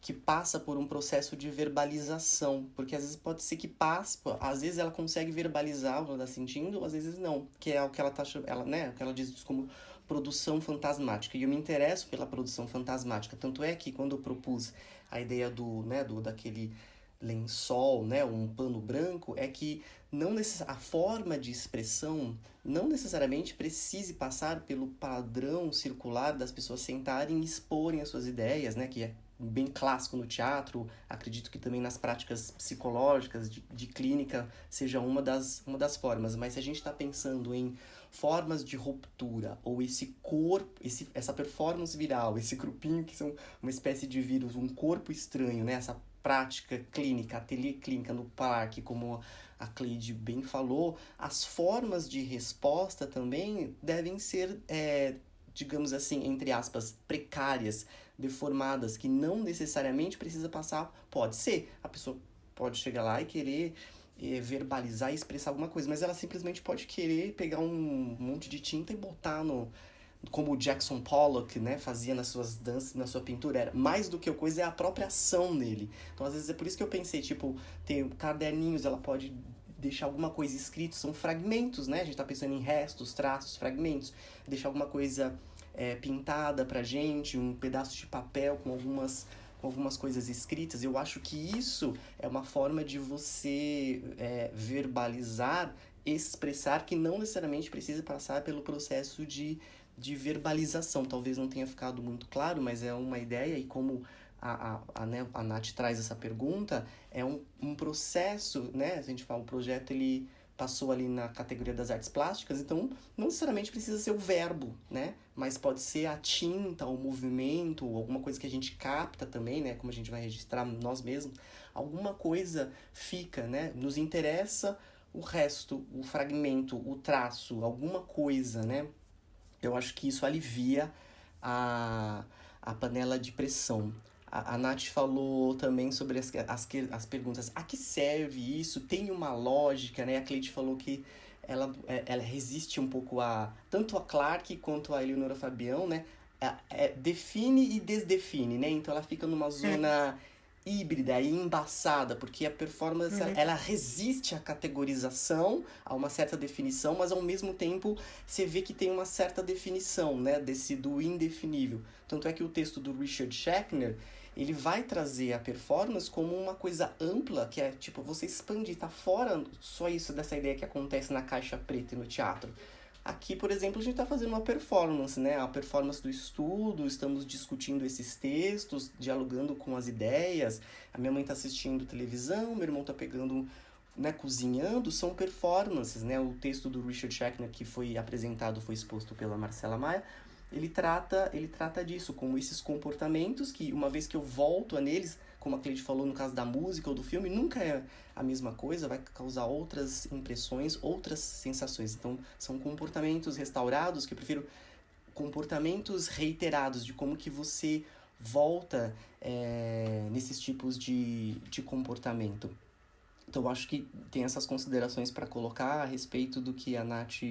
que passa por um processo de verbalização, porque às vezes pode ser que passe, às vezes ela consegue verbalizar o que ela está sentindo, às vezes não, que é o que ela tá, ela, né, o que ela diz como produção fantasmática. E eu me interesso pela produção fantasmática, tanto é que quando eu propus a ideia daquele lençol, né, um pano branco, é que a forma de expressão não necessariamente precise passar pelo padrão circular das pessoas sentarem e exporem as suas ideias, né, que é bem clássico no teatro, acredito que também nas práticas psicológicas, de clínica, seja uma das formas. Mas se a gente está pensando em formas de ruptura, ou esse corpo, essa performance viral, esse grupinho que são uma espécie de vírus, um corpo estranho, né? Essa prática clínica, ateliê clínica no parque, como a Cleide bem falou, as formas de resposta também devem ser, digamos assim, entre aspas, precárias, deformadas, que não necessariamente precisa passar. Pode ser, a pessoa pode chegar lá e querer verbalizar e expressar alguma coisa, mas ela simplesmente pode querer pegar um monte de tinta e botar no. Como o Jackson Pollock, né, fazia nas suas danças, na sua pintura, era mais do que a coisa, é a própria ação dele. Então, às vezes, é por isso que eu pensei, tipo, tem caderninhos, ela pode deixar alguma coisa escrita, são fragmentos, né? A gente tá pensando em restos, traços, fragmentos. Deixar alguma coisa pintada pra gente, um pedaço de papel com algumas coisas escritas. Eu acho que isso é uma forma de você verbalizar, expressar, que não necessariamente precisa passar pelo processo de verbalização. Talvez não tenha ficado muito claro, mas é uma ideia, e como a Nath traz essa pergunta, é um processo, né? A gente fala, o projeto ele passou ali na categoria das artes plásticas, então não necessariamente precisa ser o verbo, né? Mas pode ser a tinta, o movimento, alguma coisa que a gente capta também, né? Como a gente vai registrar nós mesmos, alguma coisa fica, né? Nos interessa o resto, o fragmento, o traço, alguma coisa, né? Eu acho que isso alivia a, a panela de pressão. A Nath falou também sobre as perguntas. A que serve isso? Tem uma lógica, né? A Cleide falou que ela resiste um pouco tanto a Clark quanto a Eleonora Fabião, né? Define e desdefine, né? Então ela fica numa zona híbrida e embaçada, porque a performance ela resiste à categorização, a uma certa definição, mas ao mesmo tempo você vê que tem uma certa definição, né, do indefinível. Tanto é que o texto do Richard Schechner, ele vai trazer a performance como uma coisa ampla, que é tipo, você expandir, tá fora só isso dessa ideia que acontece na caixa preta e no teatro. Aqui, por exemplo, a gente está fazendo uma performance, né? A performance do estudo, estamos discutindo esses textos, dialogando com as ideias. A minha mãe está assistindo televisão, meu irmão está pegando, né, cozinhando, são performances, né? O texto do Richard Schechner que foi apresentado, foi exposto pela Marcela Maia, ele trata disso, como esses comportamentos que, uma vez que eu volto a neles, como a Cleide falou no caso da música ou do filme, nunca é a mesma coisa, vai causar outras impressões, outras sensações. Então, são comportamentos restaurados, que eu prefiro comportamentos reiterados, de como que você volta nesses tipos de comportamento. Então, eu acho que tem essas considerações para colocar a respeito do que a Nath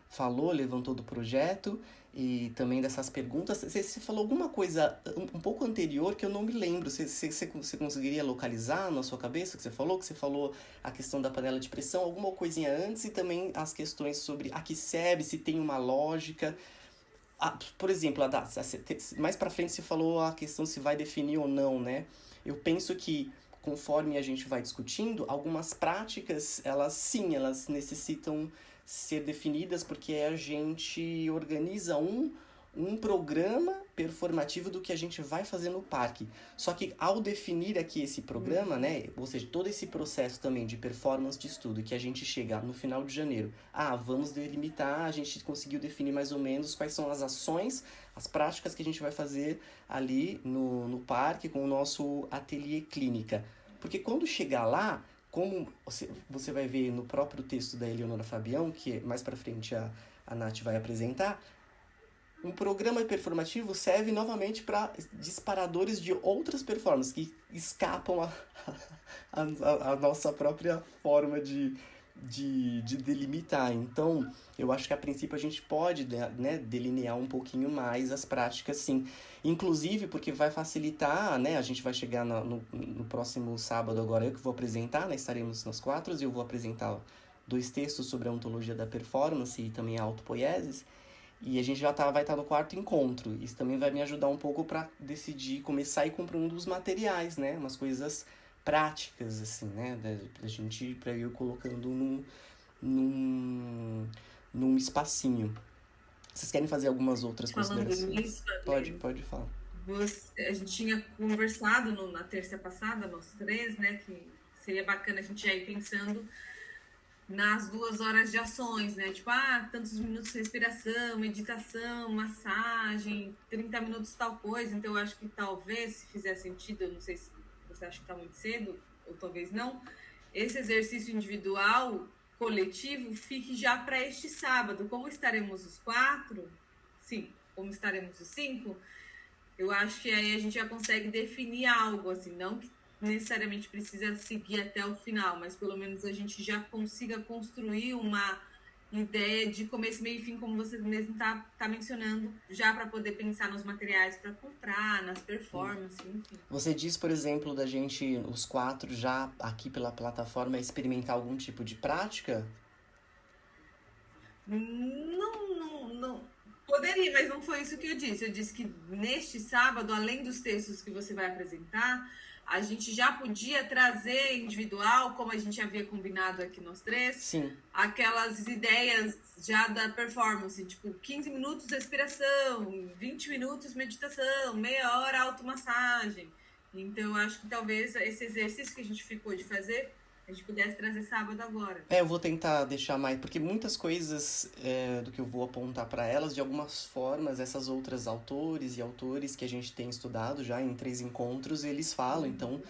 falou, levantou do projeto e também dessas perguntas. Você falou alguma coisa um pouco anterior que eu não me lembro. Você conseguiria localizar na sua cabeça que você falou? Que você falou a questão da panela de pressão, alguma coisinha antes e também as questões sobre a que serve, se tem uma lógica. Por exemplo, mais pra frente você falou a questão se vai definir ou não, né? Eu penso que conforme a gente vai discutindo, algumas práticas, elas necessitam ser definidas porque a gente organiza um programa performativo do que a gente vai fazer no parque. Só que ao definir aqui esse programa, né, ou seja, todo esse processo também de performance de estudo, que a gente chega no final de janeiro, vamos delimitar, a gente conseguiu definir mais ou menos quais são as ações, as práticas que a gente vai fazer ali no parque com o nosso ateliê clínica. Porque quando chegar lá, como você vai ver no próprio texto da Eleonora Fabião, que mais para frente a Nath vai apresentar, um programa performativo serve novamente para disparadores de outras performances que escapam a nossa própria forma de delimitar. Então, eu acho que a princípio a gente pode, né, delinear um pouquinho mais as práticas, sim. Inclusive porque vai facilitar, né, a gente vai chegar no próximo sábado agora, eu que vou apresentar, né, estaremos nós 4 e eu vou apresentar 2 textos sobre a ontologia da performance e também a autopoiesis. E a gente já vai estar no 4º encontro. Isso também vai me ajudar um pouco para decidir, começar a ir comprando os materiais, né? Umas coisas práticas, assim, né? Da gente, para ir colocando num espacinho. Vocês querem fazer algumas outras considerações? Nisso, Pode falar. A gente tinha conversado na terça passada, nós 3, né? Que seria bacana a gente já ir pensando nas 2 horas de ações, né? Tipo, tantos minutos de respiração, meditação, massagem, 30 minutos tal coisa. Então, eu acho que talvez, se fizer sentido, eu não sei se você acha que está muito cedo, ou talvez não, esse exercício individual, coletivo, fique já para este sábado. Como estaremos os 4, sim, como estaremos os 5, eu acho que aí a gente já consegue definir algo, assim, não que necessariamente precisa seguir até o final, mas pelo menos a gente já consiga construir uma ideia de começo, meio e fim, como você mesmo tá mencionando, já para poder pensar nos materiais para comprar, nas performances, enfim. Você diz, por exemplo, da gente, os 4, já aqui pela plataforma, experimentar algum tipo de prática? Não. Poderia, mas não foi isso que eu disse. Eu disse que neste sábado, além dos textos que você vai apresentar, a gente já podia trazer individual, como a gente havia combinado aqui nós 3, sim, aquelas ideias já da performance, tipo 15 minutos de respiração, 20 minutos meditação, meia hora automassagem. Então, eu acho que talvez esse exercício que a gente ficou de fazer, a gente pudesse trazer sábado agora. Eu vou tentar deixar mais, porque muitas coisas do que eu vou apontar para elas, de algumas formas, essas outras autores e autores que a gente tem estudado já em 3 encontros, eles falam, então,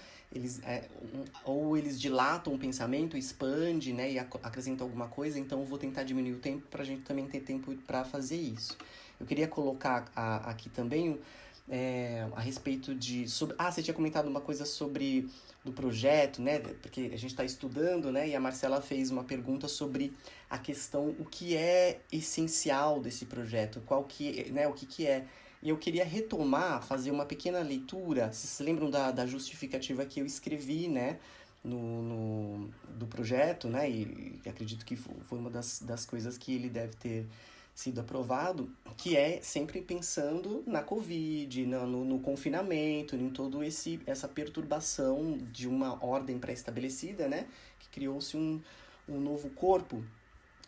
ou eles dilatam o pensamento, expande, né, e acrescentam alguma coisa, então eu vou tentar diminuir o tempo para a gente também ter tempo para fazer isso. Eu queria colocar aqui também a respeito de... você tinha comentado uma coisa sobre... do projeto, né, porque a gente está estudando, né, e a Marcela fez uma pergunta sobre a questão, o que é essencial desse projeto, o que é. E eu queria fazer uma pequena leitura, vocês se lembram da justificativa que eu escrevi, né, do projeto, né, e acredito que foi uma das coisas que ele deve ter sido aprovado, que é sempre pensando na Covid, no confinamento, em toda essa perturbação de uma ordem pré-estabelecida, né? Que criou-se um novo corpo.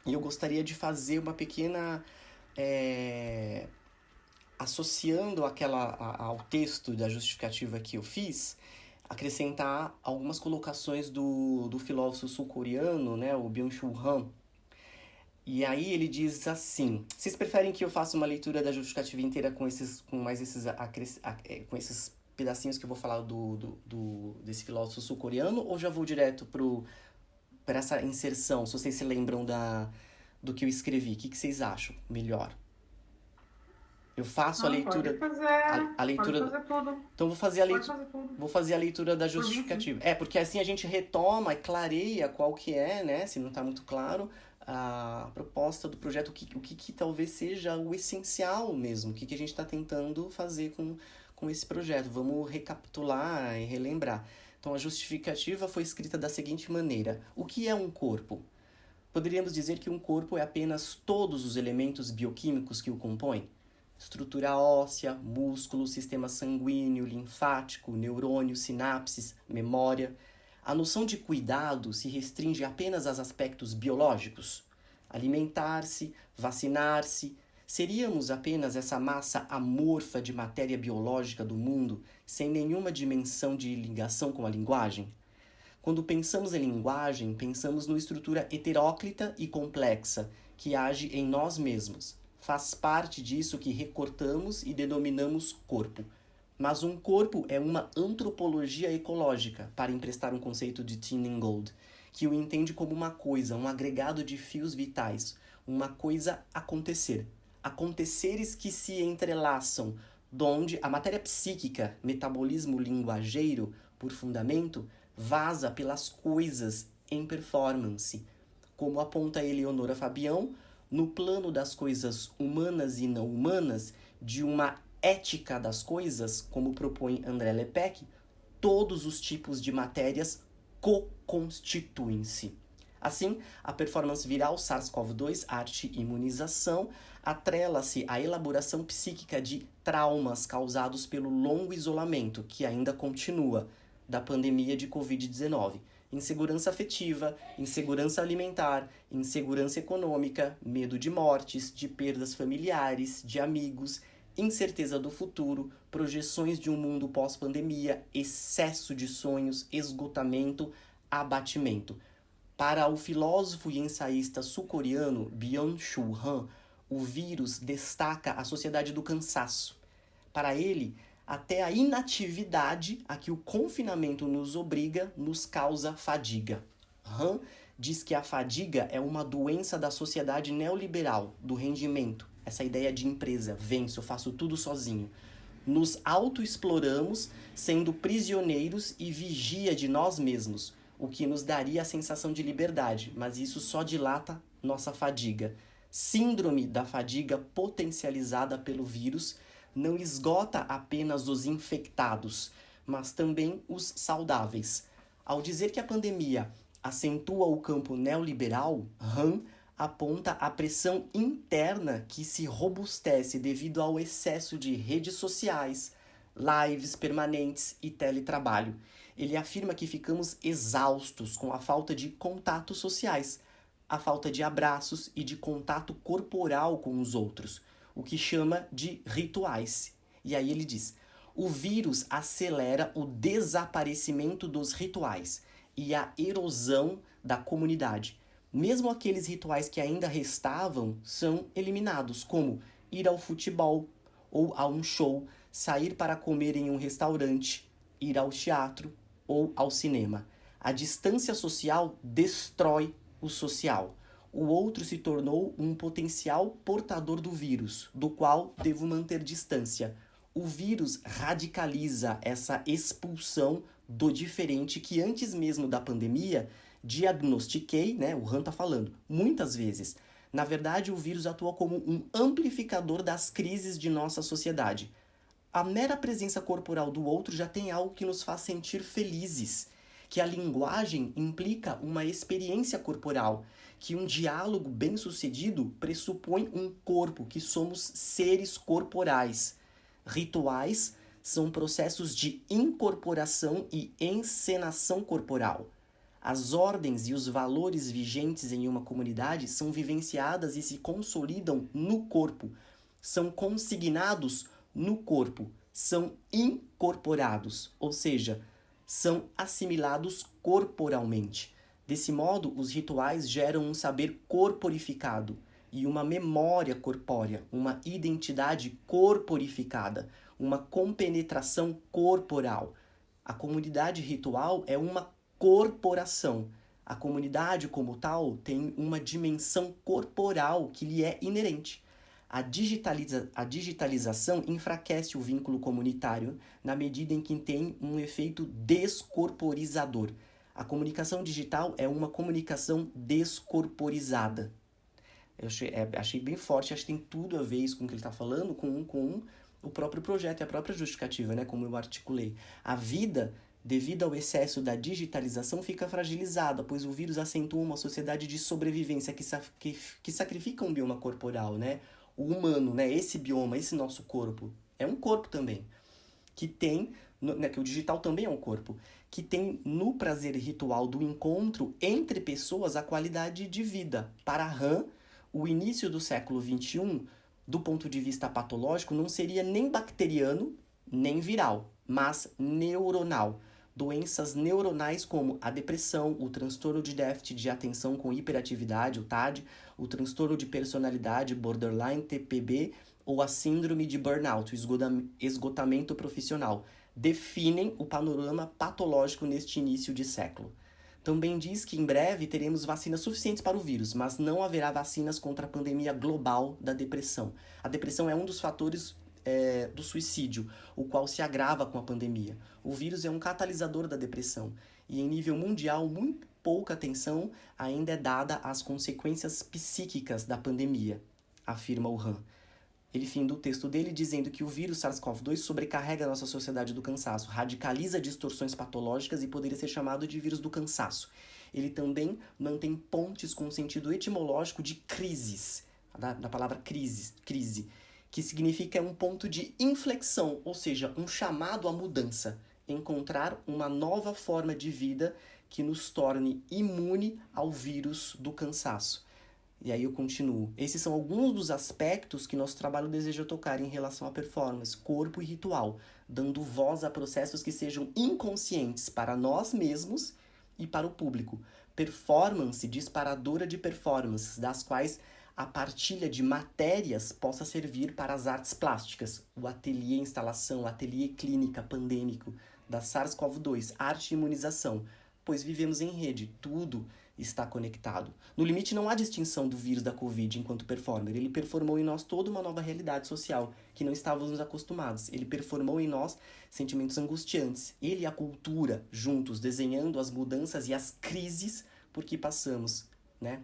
E eu gostaria de fazer uma pequena... associando ao texto da justificativa que eu fiz, acrescentar algumas colocações do filósofo sul-coreano, né? O Byung-Chul Han. E aí ele diz assim: vocês preferem que eu faça uma leitura da justificativa inteira com esses pedacinhos que eu vou falar desse filósofo sul-coreano, ou já vou direto para essa inserção, se vocês se lembram do que eu escrevi? O que vocês acham melhor? Eu faço a leitura... Pode fazer, a leitura... pode fazer tudo. Então vou fazer a leitura da justificativa. Porque assim a gente retoma e clareia qual que é, né, se não está muito claro, a proposta do projeto, o que talvez seja o essencial mesmo, o que a gente está tentando fazer com esse projeto. Vamos recapitular e relembrar. Então, a justificativa foi escrita da seguinte maneira: o que é um corpo? Poderíamos dizer que um corpo é apenas todos os elementos bioquímicos que o compõem. Estrutura óssea, músculo, sistema sanguíneo, linfático, neurônio, sinapses, memória. A noção de cuidado se restringe apenas aos aspectos biológicos? Alimentar-se, vacinar-se. Seríamos apenas essa massa amorfa de matéria biológica do mundo, sem nenhuma dimensão de ligação com a linguagem? Quando pensamos em linguagem, pensamos numa estrutura heteróclita e complexa, que age em nós mesmos. Faz parte disso que recortamos e denominamos corpo. Mas um corpo é uma antropologia ecológica, para emprestar um conceito de Tim Ingold, que o entende como uma coisa, um agregado de fios vitais, uma coisa acontecer. Aconteceres que se entrelaçam, donde a matéria psíquica, metabolismo linguageiro, por fundamento, vaza pelas coisas em performance. Como aponta Eleonora Fabião, no plano das coisas humanas e não humanas, de uma ética das coisas, como propõe André Lepec, todos os tipos de matérias co-constituem-se. Assim, a performance viral SARS-CoV-2, arte e imunização, atrela-se à elaboração psíquica de traumas causados pelo longo isolamento, que ainda continua, da pandemia de Covid-19. Insegurança afetiva, insegurança alimentar, insegurança econômica, medo de mortes, de perdas familiares, de amigos, incerteza do futuro, projeções de um mundo pós-pandemia, excesso de sonhos, esgotamento, abatimento. Para o filósofo e ensaísta sul-coreano Byung-Chul Han, o vírus destaca a sociedade do cansaço. Para ele, até a inatividade a que o confinamento nos obriga nos causa fadiga. Han diz que a fadiga é uma doença da sociedade neoliberal, do rendimento, essa ideia de empresa, venço, faço tudo sozinho. Nos autoexploramos, sendo prisioneiros e vigia de nós mesmos, o que nos daria a sensação de liberdade, mas isso só dilata nossa fadiga. Síndrome da fadiga potencializada pelo vírus não esgota apenas os infectados, mas também os saudáveis. Ao dizer que a pandemia acentua o campo neoliberal, Han aponta a pressão interna que se robustece devido ao excesso de redes sociais, lives permanentes e teletrabalho. Ele afirma que ficamos exaustos com a falta de contatos sociais, a falta de abraços e de contato corporal com os outros, o que chama de rituais. E aí ele diz: o vírus acelera o desaparecimento dos rituais e a erosão da comunidade. Mesmo aqueles rituais que ainda restavam são eliminados, como ir ao futebol ou a um show, sair para comer em um restaurante, ir ao teatro ou ao cinema. A distância social destrói o social. O outro se tornou um potencial portador do vírus, do qual devo manter distância. O vírus radicaliza essa expulsão do diferente que antes mesmo da pandemia diagnostiquei, né? O Han tá falando, muitas vezes. Na verdade, o vírus atua como um amplificador das crises de nossa sociedade. A mera presença corporal do outro já tem algo que nos faz sentir felizes, que a linguagem implica uma experiência corporal, que um diálogo bem-sucedido pressupõe um corpo, que somos seres corporais. Rituais são processos de incorporação e encenação corporal. As ordens e os valores vigentes em uma comunidade são vivenciadas e se consolidam no corpo, são consignados no corpo, são incorporados, ou seja, são assimilados corporalmente. Desse modo, os rituais geram um saber corporificado e uma memória corpórea, uma identidade corporificada, uma compenetração corporal. A comunidade ritual é uma corporação. A comunidade, como tal, tem uma dimensão corporal que lhe é inerente. A digitalização enfraquece o vínculo comunitário na medida em que tem um efeito descorporizador. A comunicação digital é uma comunicação descorporizada. Achei bem forte, acho que tem tudo a ver isso com o que ele está falando, com o próprio projeto e a própria justificativa, né? Como eu articulei. A vida, devido ao excesso da digitalização, fica fragilizada, pois o vírus acentua uma sociedade de sobrevivência que sacrifica um bioma corporal, né? O humano, né? Esse bioma, esse nosso corpo, é um corpo também, que tem, né, que o digital também é um corpo, que tem no prazer ritual do encontro entre pessoas a qualidade de vida. Para Han, o início do século XXI, do ponto de vista patológico, não seria nem bacteriano, nem viral, mas neuronal. Doenças neuronais como a depressão, o transtorno de déficit de atenção com hiperatividade, o TAD, o transtorno de personalidade, borderline, TPB, ou a síndrome de burnout, o esgotamento profissional, definem o panorama patológico neste início de século. Também diz que em breve teremos vacinas suficientes para o vírus, mas não haverá vacinas contra a pandemia global da depressão. A depressão é um dos fatores do suicídio, o qual se agrava com a pandemia. O vírus é um catalisador da depressão e, em nível mundial, muito pouca atenção ainda é dada às consequências psíquicas da pandemia, afirma o Han. Ele finda o texto dele dizendo que o vírus SARS-CoV-2 sobrecarrega a nossa sociedade do cansaço, radicaliza distorções patológicas e poderia ser chamado de vírus do cansaço. Ele também mantém pontes com o sentido etimológico de crises, da palavra crise, que significa um ponto de inflexão, ou seja, um chamado à mudança, encontrar uma nova forma de vida que nos torne imune ao vírus do cansaço. E aí eu continuo. Esses são alguns dos aspectos que nosso trabalho deseja tocar em relação à performance, corpo e ritual, dando voz a processos que sejam inconscientes para nós mesmos e para o público. Performance disparadora de performances, das quais a partilha de matérias possa servir para as artes plásticas, o ateliê instalação, o ateliê clínica pandêmico da SARS-CoV-2, arte e imunização, pois vivemos em rede, tudo está conectado. No limite, não há distinção do vírus da Covid enquanto performer. Ele performou em nós toda uma nova realidade social que não estávamos acostumados. Ele performou em nós sentimentos angustiantes. Ele e a cultura, juntos, desenhando as mudanças e as crises por que passamos, né?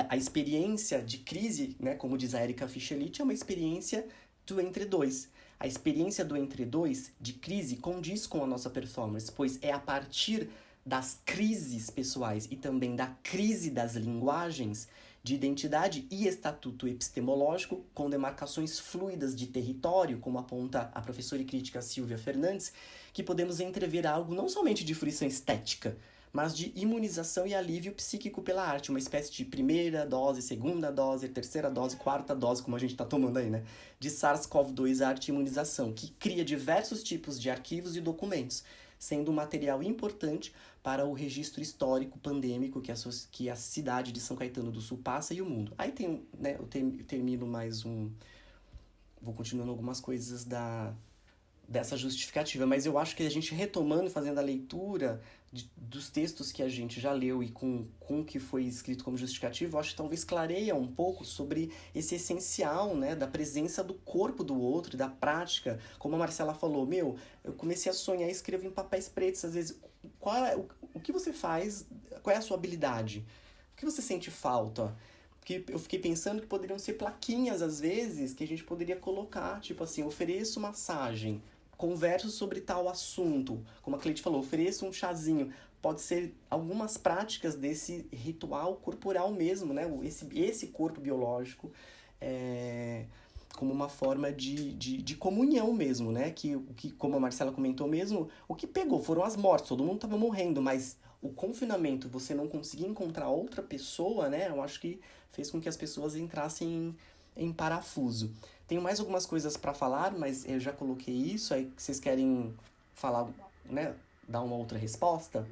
A experiência de crise, né, como diz a Erika Fischelit, é uma experiência do entre dois. A experiência do entre dois, de crise, condiz com a nossa performance, pois é a partir das crises pessoais e também da crise das linguagens, de identidade e estatuto epistemológico, com demarcações fluidas de território, como aponta a professora e crítica Silvia Fernandes, que podemos entrever algo não somente de fruição estética, mas de imunização e alívio psíquico pela arte, uma espécie de primeira dose, segunda dose, terceira dose, quarta dose, como a gente está tomando aí, né? De SARS-CoV-2 arte e imunização, que cria diversos tipos de arquivos e documentos, sendo um material importante para o registro histórico pandêmico que a cidade de São Caetano do Sul passa e o mundo. Aí tem, né, eu termino mais um... Vou continuando algumas coisas dessa justificativa, mas eu acho que a gente retomando, fazendo a leitura dos textos que a gente já leu e com o que foi escrito como justificativo, eu acho que talvez clareia um pouco sobre esse essencial, né, da presença do corpo do outro e da prática. Como a Marcela falou, eu comecei a sonhar e escrevo em papéis pretos, às vezes, o que você faz, qual é a sua habilidade? O que você sente falta? Que eu fiquei pensando que poderiam ser plaquinhas, às vezes, que a gente poderia colocar, tipo assim, ofereço massagem, converso sobre tal assunto, como a Cleide falou, ofereço um chazinho. Pode ser algumas práticas desse ritual corporal mesmo, né? Esse corpo biológico, como uma forma de comunhão mesmo, né? Que, como a Marcela comentou mesmo, o que pegou foram as mortes, todo mundo estava morrendo, mas o confinamento, você não conseguir encontrar outra pessoa, né? Eu acho que fez com que as pessoas entrassem em parafuso. Tenho mais algumas coisas para falar, mas eu já coloquei isso. Aí vocês querem falar, né? Dar uma outra resposta?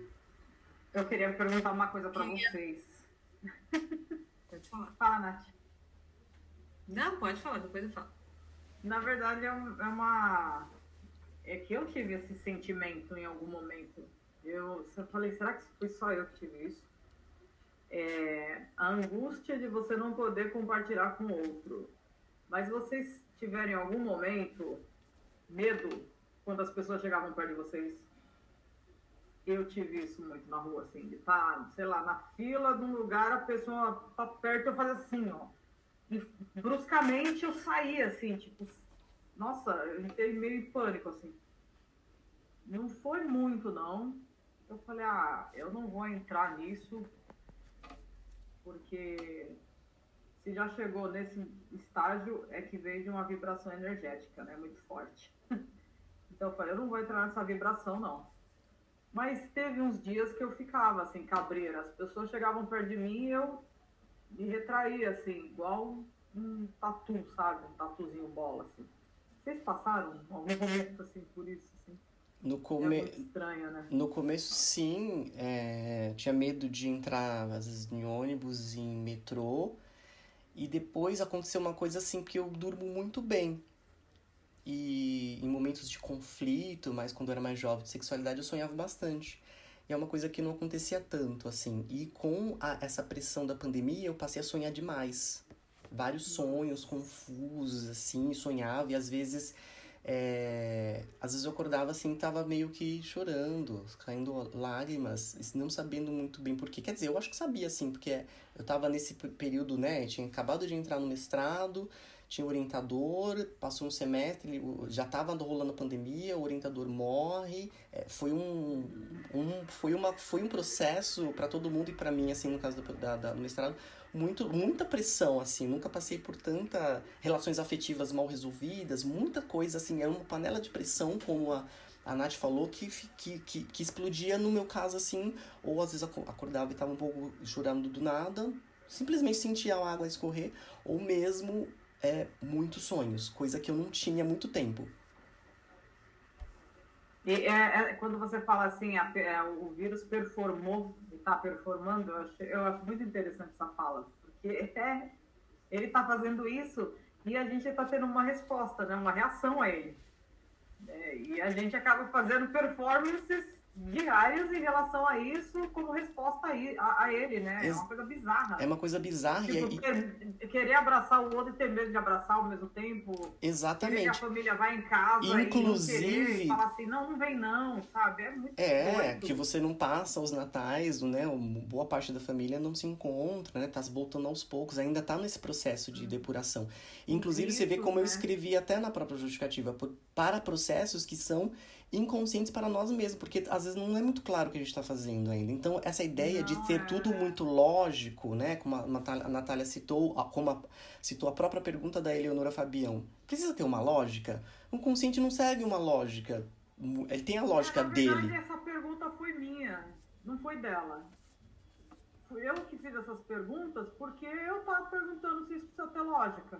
Eu queria perguntar uma coisa para vocês. Pode falar. Fala, Nath. Não, pode falar, depois eu falo. Na verdade, é que eu tive esse sentimento em algum momento. Eu falei, será que foi só eu que tive isso? A angústia de você não poder compartilhar com o outro. Mas vocês tiveram em algum momento medo quando as pessoas chegavam perto de vocês? eu tive isso muito na rua, assim, de estar, sei lá, na fila de um lugar, a pessoa tá perto, eu fazia assim, ó. E bruscamente eu saí, assim, tipo, nossa, eu entrei meio em pânico, assim. Não foi muito, não. Eu falei, eu não vou entrar nisso, porque se já chegou nesse estágio, é que veio de uma vibração energética, né, muito forte. Então eu falei, eu não vou entrar nessa vibração, não. Mas teve uns dias que eu ficava, assim, cabreira. As pessoas chegavam perto de mim e eu me retraía, assim, igual um tatu, sabe? Um tatuzinho bola, assim. Vocês passaram algum momento, assim, por isso, assim? No, É come... muito estranho, né? no começo, sim, tinha medo de entrar, às vezes, em ônibus, em metrô. E depois aconteceu uma coisa assim, que eu durmo muito bem. E em momentos de conflito, mas quando eu era mais jovem, de sexualidade, eu sonhava bastante. E é uma coisa que não acontecia tanto, assim. E com essa pressão da pandemia, eu passei a sonhar demais. Vários sonhos confusos, assim, sonhava. E às vezes eu acordava assim e tava meio que chorando, caindo lágrimas, e não sabendo muito bem por quê. Quer dizer, eu acho que sabia, assim, porque eu tava nesse período, né? Tinha acabado de entrar no mestrado, tinha orientador, passou um semestre, já tava rolando a pandemia, o orientador morre. Foi um processo para todo mundo e para mim, assim, no caso do mestrado, muita pressão, assim. Nunca passei por tanta relações afetivas mal resolvidas, muita coisa, assim. Era uma panela de pressão, como a Nath falou, que explodia no meu caso, assim. Ou às vezes acordava e tava um pouco chorando do nada, simplesmente sentia a água escorrer, ou mesmo muitos sonhos, coisa que eu não tinha há muito tempo. E quando você fala assim, o vírus performou, está performando, eu acho muito interessante essa fala, porque ele está fazendo isso e a gente está tendo uma resposta, né, uma reação a ele. E a gente acaba fazendo performances diárias em relação a isso como resposta a ele, né? É uma coisa bizarra. É uma coisa bizarra. Tipo, querer abraçar o outro e ter medo de abraçar ao mesmo tempo. Exatamente. Querer que a família vá em casa Inclusive, e não querer, falar assim, não vem não, sabe? É muito doido. Que você não passa os natais, né? Boa parte da família não se encontra, né? Tá voltando aos poucos, ainda tá nesse processo de depuração. Inclusive, você vê como eu escrevi até na própria justificativa, para processos que são inconscientes para nós mesmos, porque às vezes não é muito claro o que a gente está fazendo ainda. Então, essa ideia de ter tudo muito lógico, né? Como a Natália citou, citou a própria pergunta da Eleonora Fabião. Precisa ter uma lógica? O consciente não segue uma lógica. Ele tem a lógica dele. Na verdade, essa pergunta foi minha, não foi dela. Fui eu que fiz essas perguntas porque eu estava perguntando se isso precisa ter lógica.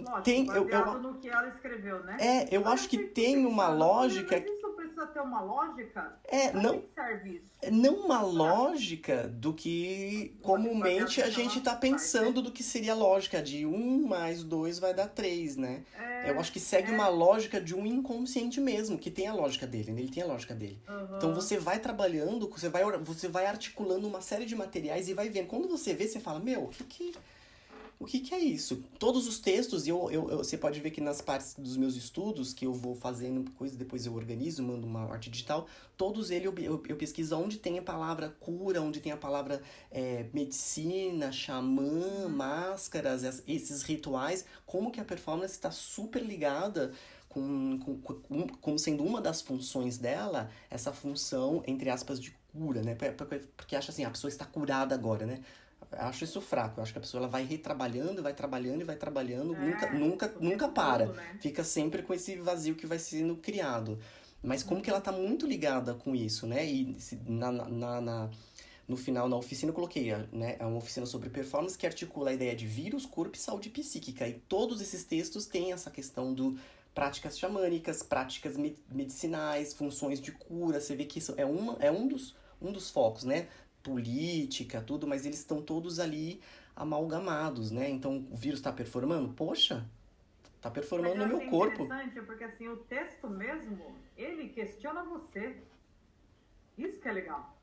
Baseado no que ela escreveu, né? Eu acho que tem uma lógica. Mas isso precisa ter uma lógica? Não. Que serve isso? Não uma lógica do que comumente a gente tá pensando do que seria a lógica de 1 mais 2 vai dar 3, né? Eu acho que segue uma lógica de um inconsciente mesmo, que tem a lógica dele, né? Ele tem a lógica dele. Uhum. Então você vai trabalhando, você vai articulando uma série de materiais e vai vendo. Quando você vê, você fala, meu, o que é isso? Todos os textos, você pode ver que nas partes dos meus estudos, que eu vou fazendo coisa, depois eu organizo, mando uma arte digital, todos eles eu pesquiso onde tem a palavra cura, onde tem a palavra medicina, xamã, máscaras, esses rituais, como que a performance está super ligada como sendo uma das funções dela, essa função, entre aspas, de cura, né? Porque acha assim, a pessoa está curada agora, né? Eu acho isso fraco. Eu acho que a pessoa ela vai retrabalhando, vai trabalhando e vai trabalhando, nunca para. Todo, né? Fica sempre com esse vazio que vai sendo criado. Mas como que ela tá muito ligada com isso, né? E no final, na oficina, eu coloquei, né? É uma oficina sobre performance que articula a ideia de vírus, corpo e saúde psíquica. E todos esses textos têm essa questão do práticas xamânicas, práticas medicinais, funções de cura. Você vê que isso é um dos focos, né? Política, tudo, mas eles estão todos ali amalgamados, né? Então, o vírus está performando? Poxa, tá performando no meu corpo. É interessante, porque assim, o texto mesmo, ele questiona você. Isso que é legal.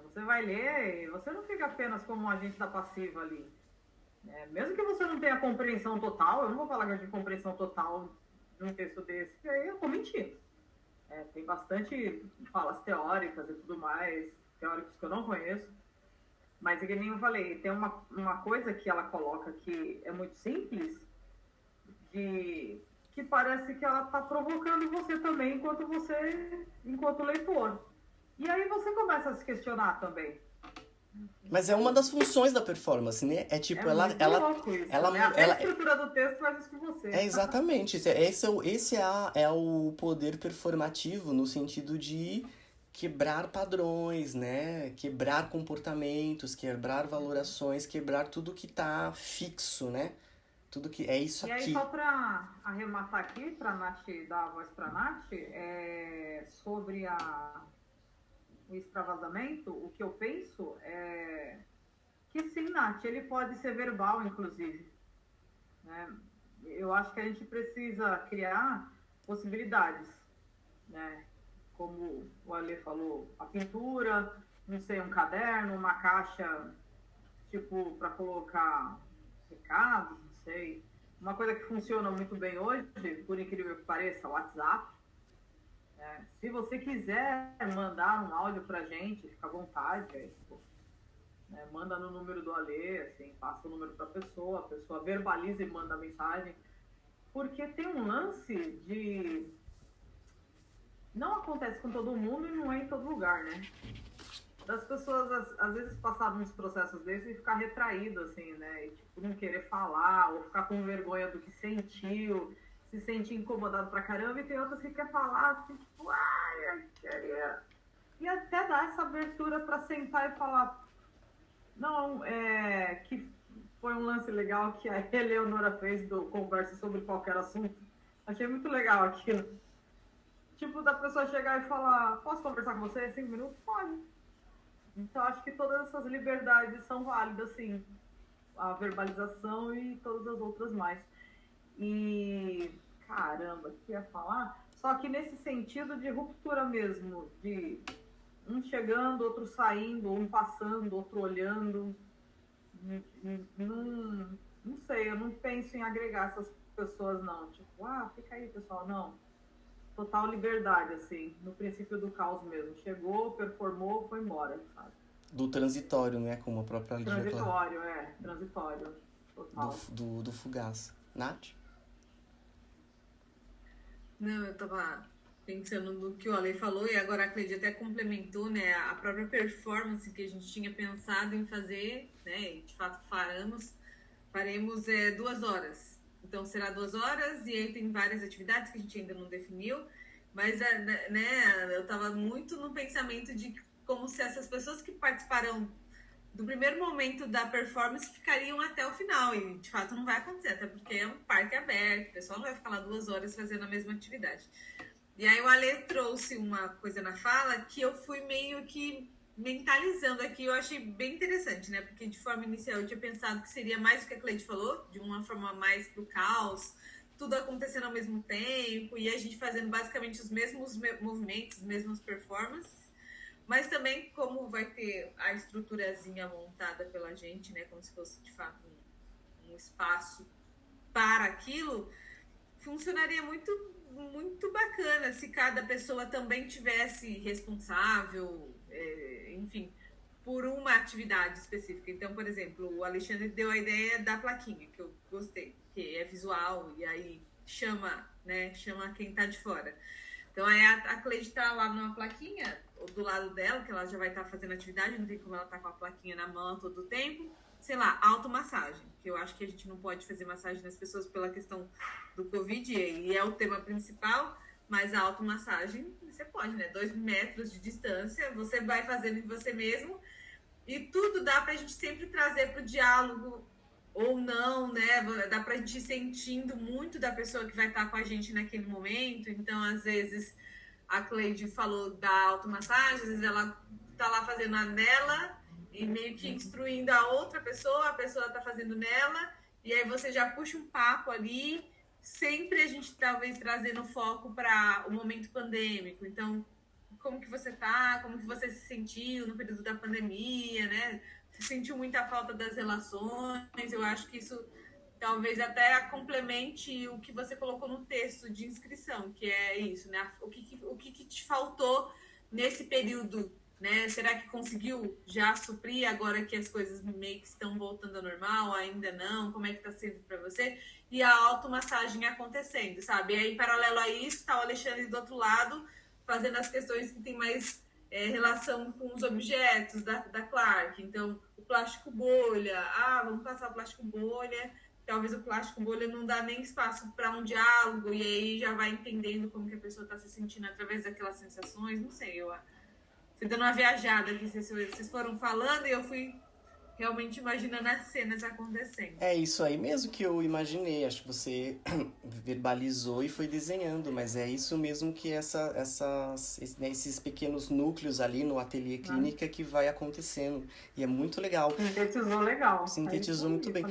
Você vai ler e você não fica apenas como um agente da passiva ali. Mesmo que você não tenha compreensão total, eu não vou falar de compreensão total de um texto desse, porque aí eu tô mentindo. Tem bastante falas teóricas e tudo mais, teóricos que eu não conheço, mas é que nem eu falei, tem uma coisa que ela coloca que é muito simples, que parece que ela está provocando você também enquanto leitor. E aí você começa a se questionar também. Mas é uma das funções da performance, né? É tipo, ela, muito ela, louco isso, ela, né? Até ela, a estrutura do texto faz isso com você. exatamente. Esse é o poder performativo no sentido de quebrar padrões, né? Quebrar comportamentos, quebrar valorações, quebrar tudo que tá fixo, né? Tudo que é isso E aí, aqui. só para arrematar aqui, para a Nath dar a voz para a Nath, sobre o extravasamento, o que eu penso é que sim, Nath, ele pode ser verbal, inclusive. Né? Eu acho que a gente precisa criar possibilidades, né? Como o Ale falou, a pintura, não sei, um caderno, uma caixa, tipo, para colocar recados, não sei. Uma coisa que funciona muito bem hoje, por incrível que pareça, o WhatsApp. Se você quiser mandar um áudio pra gente, fica à vontade, tipo, manda no número do Ale, assim, passa o número pra pessoa, a pessoa verbaliza e manda a mensagem. Porque tem um lance de... Não acontece com todo mundo e não é em todo lugar, né? Das pessoas, às vezes, passar uns processos desses e ficar retraído, assim, né? E, tipo, não querer falar, ou ficar com vergonha do que sentiu, se sentir incomodado pra caramba, e tem outras que quer falar, assim, tipo, ai, eu queria... E até dar essa abertura pra sentar e falar... Não, que foi um lance legal que a Eleonora fez do Conversa sobre Qualquer Assunto. Achei muito legal aquilo. Tipo, da pessoa chegar e falar, posso conversar com você 5 minutos? Pode. Então, acho que todas essas liberdades são válidas, sim. A verbalização e todas as outras mais. E, caramba, o que eu ia falar? Só que nesse sentido de ruptura mesmo, de um chegando, outro saindo, um passando, outro olhando. Não sei, eu não penso em agregar essas pessoas, não. Tipo, fica aí, pessoal. Não. Total liberdade, assim, no princípio do caos mesmo. Chegou, performou, foi embora, sabe? Do transitório, né? Como a própria Lídia Transitório, transitório. Total. do fugaz. Nath? Não, eu tava pensando no que o Ale falou e agora a Cleide até complementou, né? A própria performance que a gente tinha pensado em fazer, né? E de fato faremos 2 horas. Então será 2 horas e aí tem várias atividades que a gente ainda não definiu, mas né, eu tava muito no pensamento de como se essas pessoas que participarão do primeiro momento da performance ficariam até o final, e de fato não vai acontecer, até porque é um parque aberto, o pessoal não vai ficar lá 2 horas fazendo a mesma atividade. E aí o Ale trouxe uma coisa na fala que eu fui meio que mentalizando aqui, eu achei bem interessante, né? Porque de forma inicial eu tinha pensado que seria mais o que a Cleide falou, de uma forma mais pro caos, tudo acontecendo ao mesmo tempo, e a gente fazendo basicamente os mesmos movimentos, as mesmas performances. Mas também, como vai ter a estruturazinha montada pela gente, né, como se fosse de fato um espaço para aquilo, funcionaria muito, muito bacana se cada pessoa também tivesse responsável, enfim, por uma atividade específica. Então, por exemplo, o Alexandre deu a ideia da plaquinha, que eu gostei, que é visual, e aí chama quem está de fora. Então, aí a Cleide está lá numa plaquinha, do lado dela, que ela já vai estar fazendo atividade, não tem como ela estar com a plaquinha na mão todo o tempo. Sei lá, automassagem, que eu acho que a gente não pode fazer massagem nas pessoas pela questão do Covid, e é o tema principal, mas a automassagem você pode, né? 2 metros de distância, você vai fazendo em você mesmo, e tudo dá pra gente sempre trazer pro diálogo, ou não, né? Dá pra gente ir sentindo muito da pessoa que vai estar com a gente naquele momento. Então, às vezes, a Cleide falou da automassagem, às vezes ela tá lá fazendo a nela e meio que instruindo a outra pessoa, a pessoa tá fazendo nela, e aí você já puxa um papo ali, sempre a gente talvez trazendo foco para o momento pandêmico. Então, como que você tá, como que você se sentiu no período da pandemia, né? Você sentiu muita falta das relações? Eu acho que isso talvez até complemente o que você colocou no texto de inscrição, que é isso, né? O que te faltou nesse período, né? Será que conseguiu já suprir agora que as coisas meio que estão voltando ao normal? Ainda não? Como é que está sendo para você? E a automassagem acontecendo, sabe? E aí, em paralelo a isso, está o Alexandre do outro lado, fazendo as questões que tem mais relação com os objetos da Clark. Então, o plástico bolha, vamos passar o plástico bolha. Talvez o plástico bolha não dá nem espaço para um diálogo, e aí já vai entendendo como que a pessoa está se sentindo através daquelas sensações. Não sei, eu fui dando uma viajada aqui, vocês foram falando e eu fui realmente imaginando as cenas acontecendo. É isso aí mesmo que eu imaginei. Acho que você verbalizou e foi desenhando, mas é isso mesmo que esses pequenos núcleos ali no ateliê clínica que vai acontecendo. E é muito legal. Sintetizou legal. Sintetizou muito bem.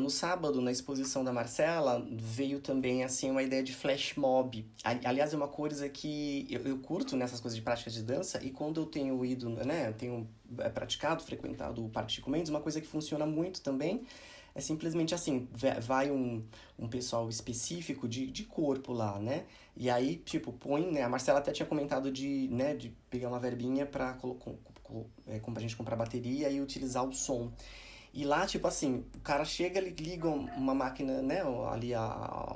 No sábado, na exposição da Marcela, veio também assim uma ideia de flash mob. Aliás, é uma coisa que eu curto nessas coisas de prática de dança, e quando eu tenho ido, né, eu tenho praticado, frequentado o Parque Chico Mendes, uma coisa que funciona muito também é simplesmente assim, vai um pessoal específico de corpo lá, né? E aí, tipo, põe, né? A Marcela até tinha comentado de pegar uma verbinha pra a gente comprar bateria e utilizar o som. E lá, tipo assim, o cara chega, liga uma máquina, né, ali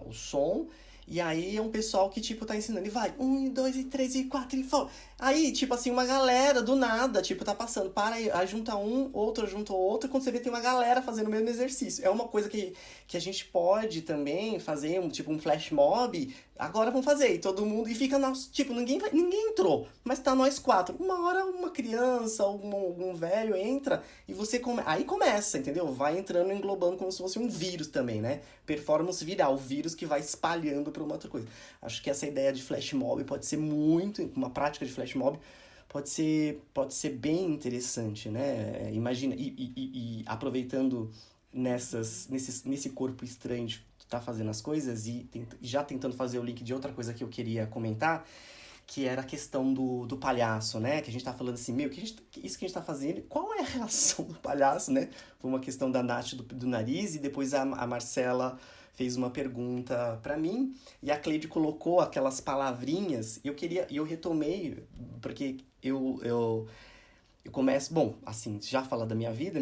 o som, e aí é um pessoal que, tipo, tá ensinando. E vai, 1, 2, 3, 4, e fora. Aí, tipo assim, uma galera do nada, tipo, tá passando. Para aí junta um, outro junta outro. Quando você vê, tem uma galera fazendo o mesmo exercício. É uma coisa que a gente pode também fazer, um flash mob. Agora vamos fazer. E todo mundo. E fica, tipo, ninguém entrou. Mas tá nós 4. Uma hora uma criança, algum velho entra e você aí começa, entendeu? Vai entrando, englobando como se fosse um vírus também, né? Performance viral, o vírus que vai espalhando para uma outra coisa. Acho que essa ideia de flash mob pode ser uma prática de flash mob pode ser bem interessante, né? Imagina, e aproveitando nesse corpo estranho de estar fazendo as coisas e já tentando fazer o link de outra coisa que eu queria comentar, que era a questão do palhaço, né? Que a gente tá falando assim, isso que a gente tá fazendo, qual é a relação do palhaço, né? Foi uma questão da Nath do nariz, e depois a Marcela fez uma pergunta pra mim, e a Cleide colocou aquelas palavrinhas, e eu retomei, porque eu começo, bom, assim, já falar da minha vida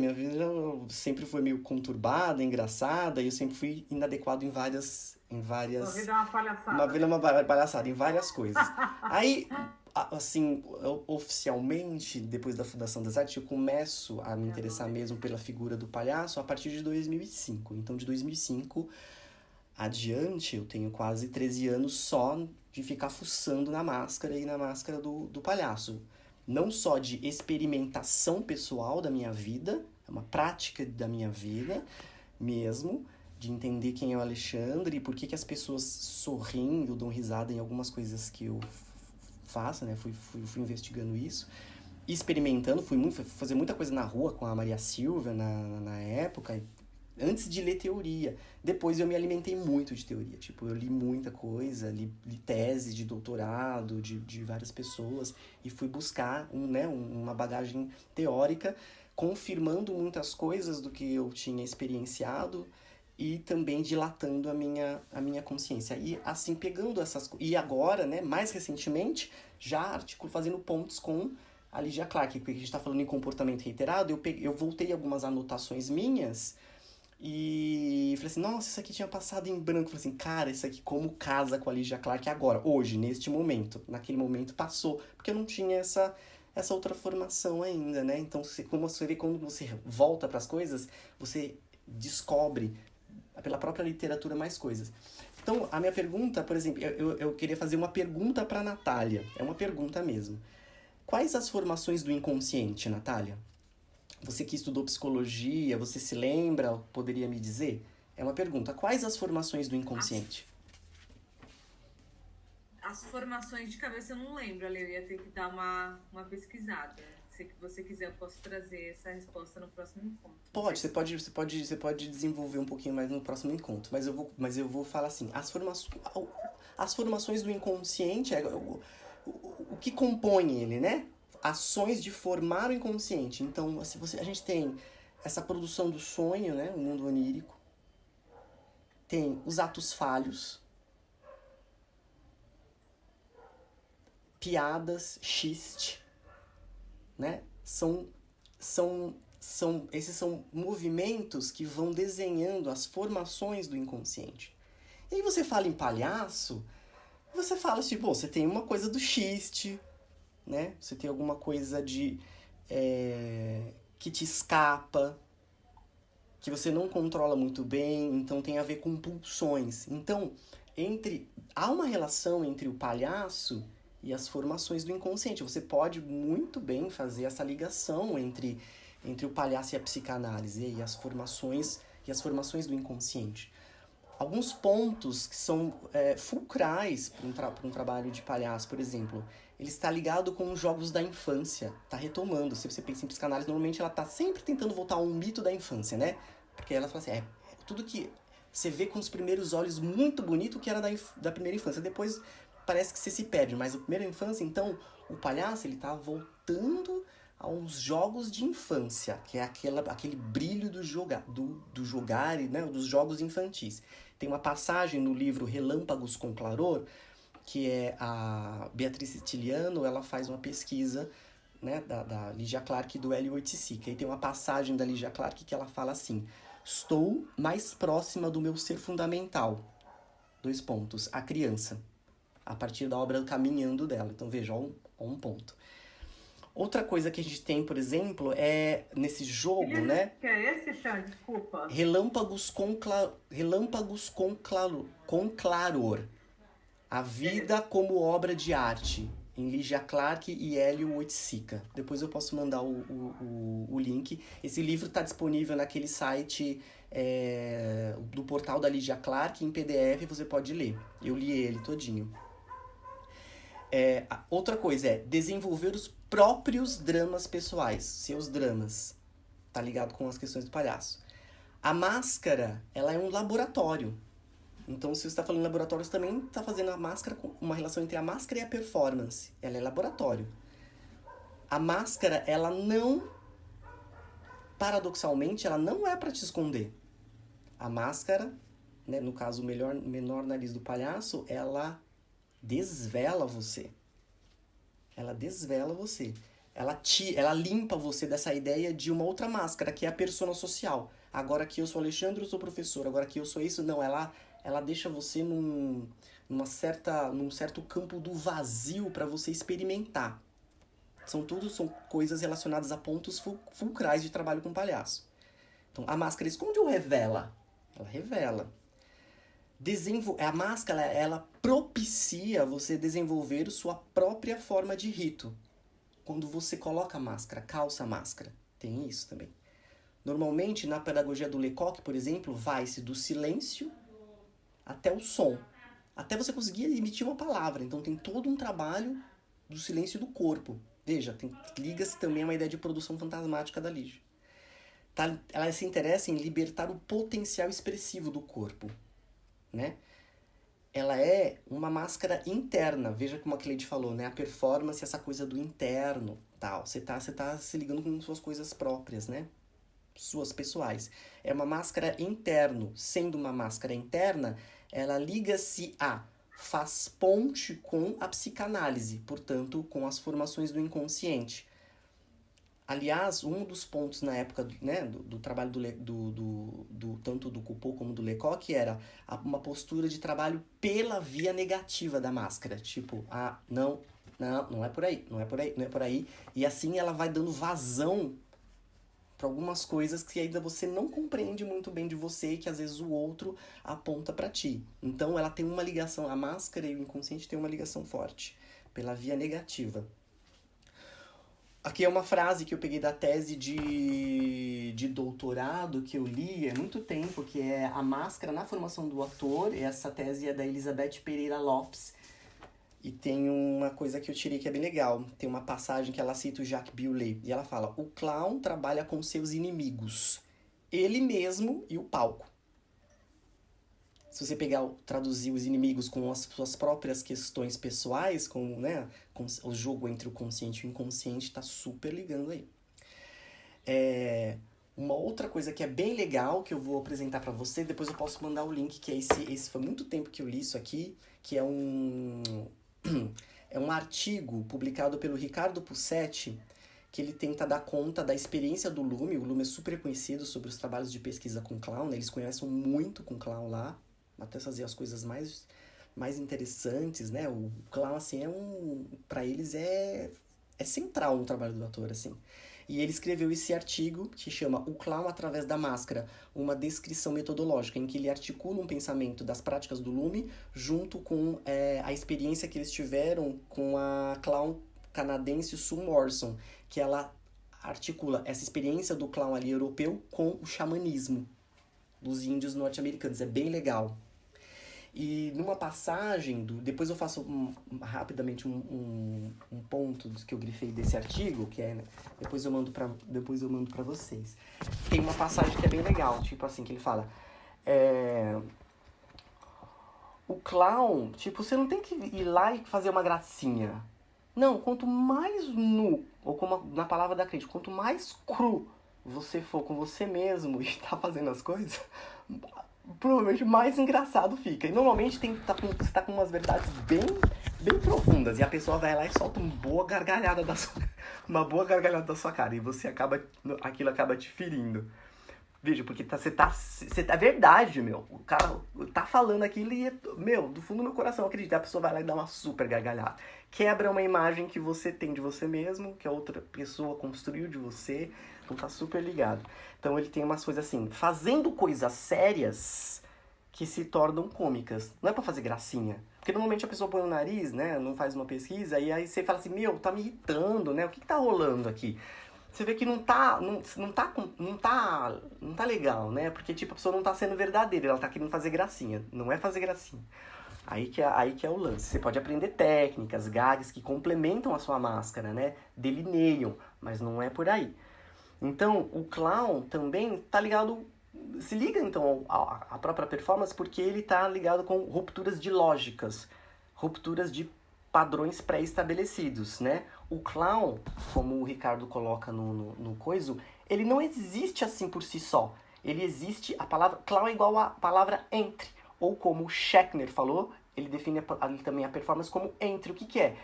sempre foi meio conturbada, engraçada, e eu sempre fui inadequado em várias... Uma vida é uma palhaçada. Uma vida é uma palhaçada, em várias coisas. Aí, assim, oficialmente, depois da Fundação das Artes, eu começo a me interessar mesmo pela figura do palhaço a partir de 2005. Então, de 2005 adiante, eu tenho quase 13 anos só de ficar fuçando na máscara e na máscara do palhaço. Não só de experimentação pessoal da minha vida, é uma prática da minha vida mesmo, de entender quem é o Alexandre e por que as pessoas sorrindo, dão risada em algumas coisas que eu faço, né? Fui investigando isso, experimentando, fui fazer muita coisa na rua com a Maria Silva na época, antes de ler teoria. Depois eu me alimentei muito de teoria, tipo, eu li muita coisa, li teses de doutorado de várias pessoas e fui buscar uma bagagem teórica, confirmando muitas coisas do que eu tinha experienciado e também dilatando a minha consciência. E assim, pegando essas coisas. E agora, né, mais recentemente, já fazendo pontos com a Lydia Clark, porque a gente está falando em comportamento reiterado, eu voltei algumas anotações minhas e falei assim, nossa, isso aqui tinha passado em branco. Falei assim, cara, isso aqui como casa com a Lydia Clark agora, hoje, neste momento. Naquele momento passou, porque eu não tinha essa outra formação ainda, né? Então, como você vê, quando você volta para as coisas, você descobre pela própria literatura mais coisas. Então, a minha pergunta, por exemplo, eu queria fazer uma pergunta para a Natália. É uma pergunta mesmo. Quais as formações do inconsciente, Natália? Você que estudou psicologia, você se lembra? Poderia me dizer? É uma pergunta. Quais as formações do inconsciente? As formações de cabeça eu não lembro, Ale. Eu ia ter que dar uma pesquisada. Se você quiser, eu posso trazer essa resposta no próximo encontro. Pode, você pode desenvolver um pouquinho mais no próximo encontro, mas eu vou falar assim, as formações do inconsciente, o que compõe ele, né? Ações de formar o inconsciente. Então, assim, a gente tem essa produção do sonho, né? O mundo onírico, tem os atos falhos, piadas, xiste, né? Esses são movimentos que vão desenhando as formações do inconsciente. E aí você fala em palhaço, você fala tipo, você tem uma coisa do xiste, né? Você tem alguma coisa de que te escapa, que você não controla muito bem, então tem a ver com pulsões. Então, há uma relação entre o palhaço e as formações do inconsciente. Você pode muito bem fazer essa ligação entre o palhaço e a psicanálise e as formações do inconsciente. Alguns pontos que são fulcrais para um trabalho de palhaço, por exemplo, ele está ligado com os jogos da infância, está retomando. Se você pensa em psicanálise, normalmente ela está sempre tentando voltar a um mito da infância, né? Porque ela fala assim, tudo que você vê com os primeiros olhos muito bonito que era da primeira infância. Depois parece que você se perde, mas a primeira infância, então, o palhaço, ele tá voltando aos jogos de infância, que é aquele brilho do jogar, né, dos jogos infantis. Tem uma passagem no livro Relâmpagos com Claror, que é a Beatriz Siciliano, ela faz uma pesquisa, né, da Lygia Clark e do Hélio Oiticica. E tem uma passagem da Lygia Clark que ela fala assim: estou mais próxima do meu ser fundamental. : a criança. A partir da obra Caminhando dela. Então, veja, um ponto. Outra coisa que a gente tem, por exemplo, é nesse jogo, né? Que é esse, Chan? Desculpa. Relâmpagos com claror. A vida como obra de arte. Em Lygia Clark e Hélio Oiticica. Depois eu posso mandar o link. Esse livro está disponível naquele site do portal da Lygia Clark, em PDF, você pode ler. Eu li ele todinho. Outra coisa é desenvolver os próprios dramas pessoais, seus dramas. Tá ligado com as questões do palhaço. A máscara, ela é um laboratório. Então, se você está falando em laboratório, você também está fazendo a máscara, uma relação entre a máscara e a performance. Ela é laboratório. A máscara, ela não, paradoxalmente, ela não é para te esconder. A máscara, né, no caso, o menor nariz do palhaço, ela desvela você. Ela desvela você. Ela limpa você dessa ideia de uma outra máscara, que é a persona social. Agora que eu sou Alexandre, eu sou professor. Agora que eu sou isso, não. Ela deixa você num certo campo do vazio para você experimentar. São coisas relacionadas a pontos fulcrais de trabalho com palhaço. Então, a máscara esconde ou revela? Ela revela. A máscara, ela propicia você desenvolver sua própria forma de rito. Quando você coloca a máscara, calça a máscara. Tem isso também. Normalmente, na pedagogia do Lecoq, por exemplo, vai-se do silêncio até o som. Até você conseguir emitir uma palavra. Então, tem todo um trabalho do silêncio do corpo. Veja, liga-se também a uma ideia de produção fantasmática da Lygia. Ela se interessa em libertar o potencial expressivo do corpo, né? Ela é uma máscara interna. Veja como a Cleide falou, né? A performance, essa coisa do interno, tal. Você tá se ligando com suas coisas próprias, né? Suas pessoais. É uma máscara interno. Sendo uma máscara interna, ela liga-se faz ponte com a psicanálise, portanto, com as formações do inconsciente. Aliás, um dos pontos na época, né, do trabalho tanto do Coupeau como do Lecoq era uma postura de trabalho pela via negativa da máscara. Tipo, não é por aí, não é por aí, não é por aí. E assim ela vai dando vazão para algumas coisas que ainda você não compreende muito bem de você e que às vezes o outro aponta para ti. Então ela tem uma ligação, a máscara e o inconsciente tem uma ligação forte pela via negativa. Aqui é uma frase que eu peguei da tese de doutorado que eu li há muito tempo, que é A Máscara na Formação do Ator. Essa tese é da Elizabeth Pereira Lopes. E tem uma coisa que eu tirei que é bem legal. Tem uma passagem que ela cita o Jacques Villette. E ela fala: o clown trabalha com seus inimigos, ele mesmo e o palco. Se você traduzir os inimigos com as suas próprias questões pessoais, com o jogo entre o consciente e o inconsciente, tá super ligando aí. Uma outra coisa que é bem legal, que eu vou apresentar pra você, depois eu posso mandar o link, que é esse foi muito tempo que eu li isso aqui, que é é um artigo publicado pelo Ricardo Pussetti, que ele tenta dar conta da experiência do Lume. O Lume é super conhecido sobre os trabalhos de pesquisa com clown, né? Eles conhecem muito com clown lá, até fazer as coisas mais interessantes, né? O clown, assim, pra eles é central no trabalho do ator, assim. E ele escreveu esse artigo que chama O Clown através da Máscara, uma descrição metodológica, em que ele articula um pensamento das práticas do Lume junto com a experiência que eles tiveram com a clown canadense Sue Morrison, que ela articula essa experiência do clown ali europeu com o xamanismo dos índios norte-americanos. É bem legal. E numa passagem, depois eu faço rapidamente um ponto que eu grifei desse artigo, que é, né, depois eu mando pra vocês. Tem uma passagem que é bem legal, tipo assim, que ele fala, o clown, tipo, você não tem que ir lá e fazer uma gracinha. Não, quanto mais nu, ou como na palavra da crítica, quanto mais cru você for com você mesmo e tá fazendo as coisas, provavelmente mais engraçado fica. E normalmente você tá com umas verdades bem profundas. E a pessoa vai lá e solta uma boa gargalhada da sua cara. E aquilo acaba te ferindo. Veja, porque você tá verdade, meu. O cara tá falando aquilo e, meu, do fundo do meu coração, acredita. A pessoa vai lá e dá uma super gargalhada. Quebra uma imagem que você tem de você mesmo, que a outra pessoa construiu de você. Então tá super ligado. Então ele tem umas coisas assim, fazendo coisas sérias que se tornam cômicas. Não é pra fazer gracinha. Porque normalmente a pessoa põe o nariz, né, não faz uma pesquisa, e aí você fala assim, meu, tá me irritando, né? O que tá rolando aqui? Você vê que não tá legal, né? Porque, tipo, a pessoa não tá sendo verdadeira, ela tá querendo fazer gracinha. Não é fazer gracinha. Aí que é o lance. Você pode aprender técnicas, gags que complementam a sua máscara, né? Delineiam, mas não é por aí. Então, o clown também tá ligado, se liga então à própria performance, porque ele tá ligado com rupturas de lógicas, rupturas de padrões pré-estabelecidos, né? O clown, como o Ricardo coloca no coiso, ele não existe assim por si só. Ele existe, a palavra clown é igual à palavra entre, ou como o Schechner falou, ele define ali também a performance como entre. O que é?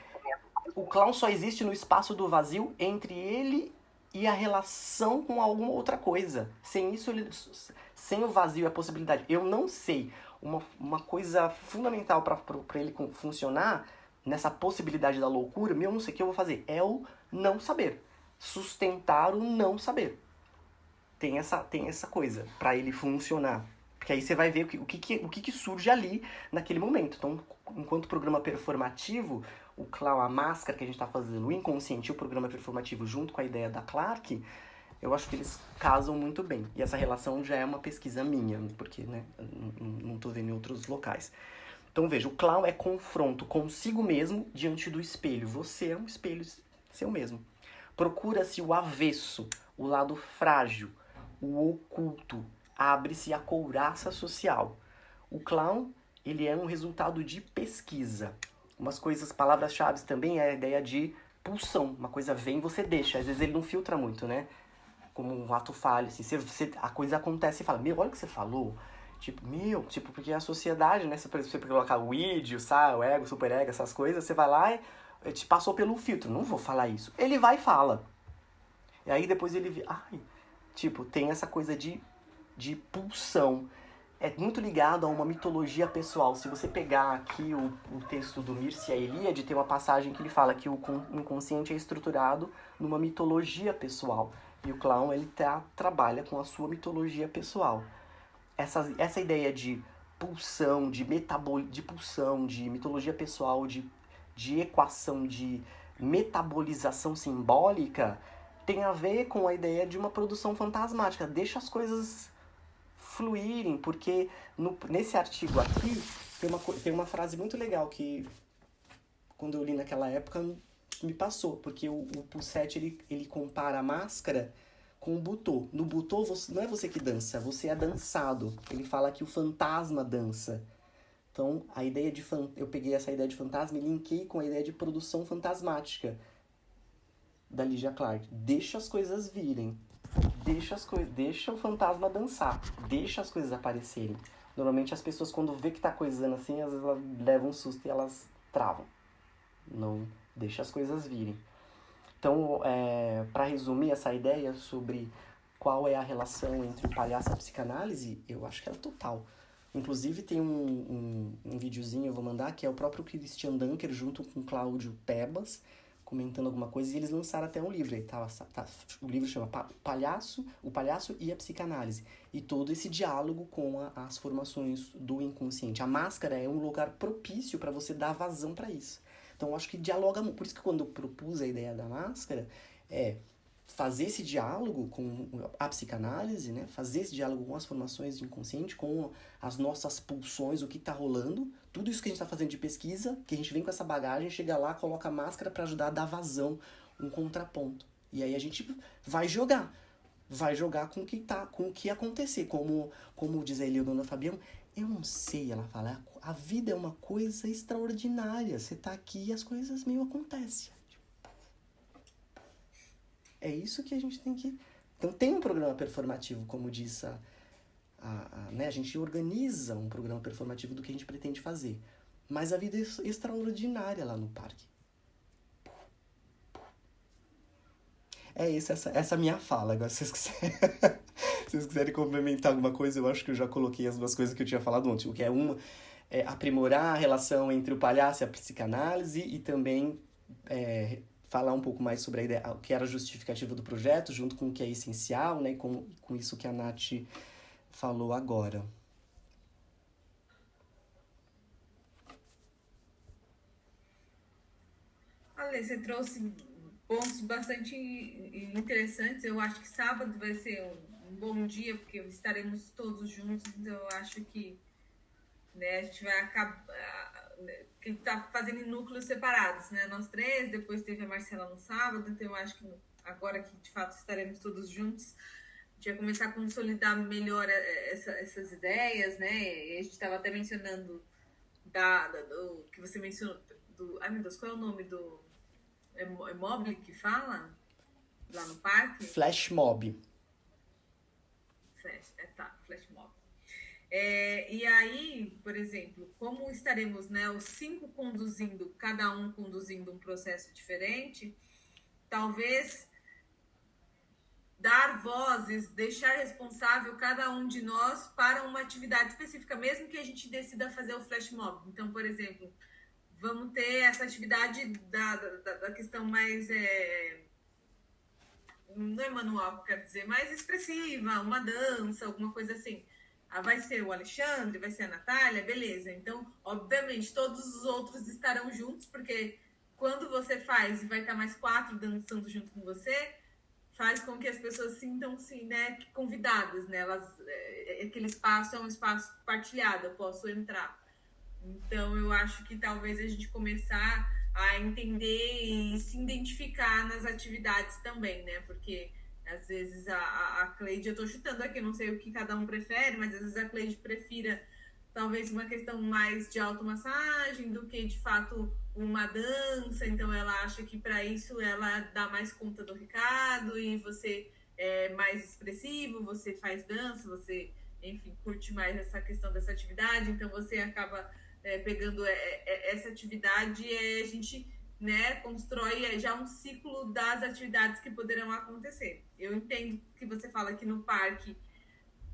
O clown só existe no espaço do vazio entre ele e a relação com alguma outra coisa. Sem isso, sem o vazio e a possibilidade. Eu não sei. Uma coisa fundamental para ele funcionar nessa possibilidade da loucura, eu não sei o que eu vou fazer. É o não saber. Sustentar o não saber. Tem essa coisa para ele funcionar. Porque aí você vai ver o que surge ali naquele momento. Então, enquanto programa performativo, o clown, a máscara que a gente está fazendo, o inconsciente e o programa performativo junto com a ideia da Clarke, eu acho que eles casam muito bem. E essa relação já é uma pesquisa minha, porque, né, não estou vendo em outros locais. Então veja, o clown é confronto consigo mesmo diante do espelho. Você é um espelho seu mesmo. Procura-se o avesso, o lado frágil, o oculto. Abre-se a couraça social. O clown, ele é um resultado de pesquisa. Umas coisas, palavras-chave também é a ideia de pulsão. Uma coisa vem, você deixa. Às vezes ele não filtra muito, né? Como um ato falho, assim. A coisa acontece e fala, meu, olha o que você falou. Tipo, porque a sociedade, né? Você colocar o id, o ego, o superego, essas coisas, você vai lá e te passou pelo filtro. Não vou falar isso. Ele vai e fala. E aí depois ele... tem essa coisa de pulsão. É muito ligado a uma mitologia pessoal. Se você pegar aqui o texto do Mircea Eliade, tem uma passagem que ele fala que o inconsciente é estruturado numa mitologia pessoal. E o clown, ele trabalha com a sua mitologia pessoal. Essa ideia de pulsão, de pulsão, de mitologia pessoal, de equação, de metabolização simbólica, tem a ver com a ideia de uma produção fantasmática. Deixa as coisas fluírem, porque nesse artigo aqui tem uma frase muito legal que, quando eu li naquela época, me passou, porque o Pussetti, ele compara a máscara com o butô. No butô, não é você que dança, você é dançado. Ele fala que o fantasma dança. Então, eu peguei essa ideia de fantasma e linkei com a ideia de produção fantasmática da Lygia Clark. Deixa as coisas virem. deixa o fantasma dançar, deixa as coisas aparecerem. Normalmente as pessoas, quando vê que tá coisando assim, às vezes elas levam um susto e elas travam. Não deixa as coisas virem. Então, para resumir essa ideia sobre qual é a relação entre o palhaço e a psicanálise, eu acho que ela é total. Inclusive tem um videozinho, eu vou mandar, que é o próprio Christian Dunker junto com Cláudio Pebas, comentando alguma coisa, e eles lançaram até um livro. Aí o livro chama O Palhaço e a Psicanálise. E todo esse diálogo com as formações do inconsciente. A máscara é um lugar propício para você dar vazão para isso. Então, eu acho que dialoga... Por isso que quando eu propus a ideia da máscara, fazer esse diálogo com a psicanálise, né? Fazer esse diálogo com as formações do inconsciente, com as nossas pulsões, o que está rolando, tudo isso que a gente está fazendo de pesquisa, que a gente vem com essa bagagem, chega lá, coloca a máscara para ajudar a dar vazão, um contraponto. E aí a gente vai jogar com o que acontecer, como diz a Eleonora Fabião, eu não sei, ela fala, a vida é uma coisa extraordinária, você tá aqui e as coisas meio acontecem. É isso que a gente tem que... Então tem um programa performativo, como diz né? A gente organiza um programa performativo do que a gente pretende fazer. Mas a vida é extraordinária lá no parque. É isso, essa minha fala. Agora, se vocês quiserem complementar alguma coisa, eu acho que eu já coloquei as duas coisas que eu tinha falado ontem. O que é aprimorar a relação entre o palhaço e a psicanálise e também... falar um pouco mais sobre a ideia, o que era a justificativa do projeto, junto com o que é essencial, né, com isso que a Nath falou agora. Ale, você trouxe pontos bastante interessantes. Eu acho que sábado vai ser um bom dia, porque estaremos todos juntos, então eu acho que, né, a gente vai acabar... que a gente tá fazendo em núcleos separados, né? Nós três, depois teve a Marcela no sábado, então eu acho que agora que de fato estaremos todos juntos, a gente vai começar a consolidar melhor essas ideias, né? E a gente estava até mencionando do que você mencionou, ai meu Deus, qual é o nome do... É Mobile que fala? Lá no parque? Flash Mob. Flash Mob. E aí, por exemplo, como estaremos, né, os 5 conduzindo, cada um conduzindo um processo diferente, talvez dar vozes, deixar responsável cada um de nós para uma atividade específica, mesmo que a gente decida fazer o flash mob. Então, por exemplo, vamos ter essa atividade da questão mais... não é manual, que eu quero dizer, mais expressiva, uma dança, alguma coisa assim. Vai ser o Alexandre, vai ser a Natália, beleza. Então, obviamente, todos os outros estarão juntos, porque quando você faz e vai estar mais 4 dançando junto com você, faz com que as pessoas sintam-se, né, convidadas, né? Aquele espaço é um espaço partilhado, eu posso entrar. Então, eu acho que talvez a gente começar a entender e se identificar nas atividades também, né? Porque... às vezes a Cleide, eu tô chutando aqui, não sei o que cada um prefere, mas às vezes a Cleide prefira talvez uma questão mais de automassagem do que de fato uma dança, então ela acha que para isso ela dá mais conta do recado e você é mais expressivo, você faz dança, você, enfim, curte mais essa questão dessa atividade, então você acaba pegando essa atividade e a gente... né, constrói já um ciclo das atividades que poderão acontecer. Eu entendo que você fala que no parque,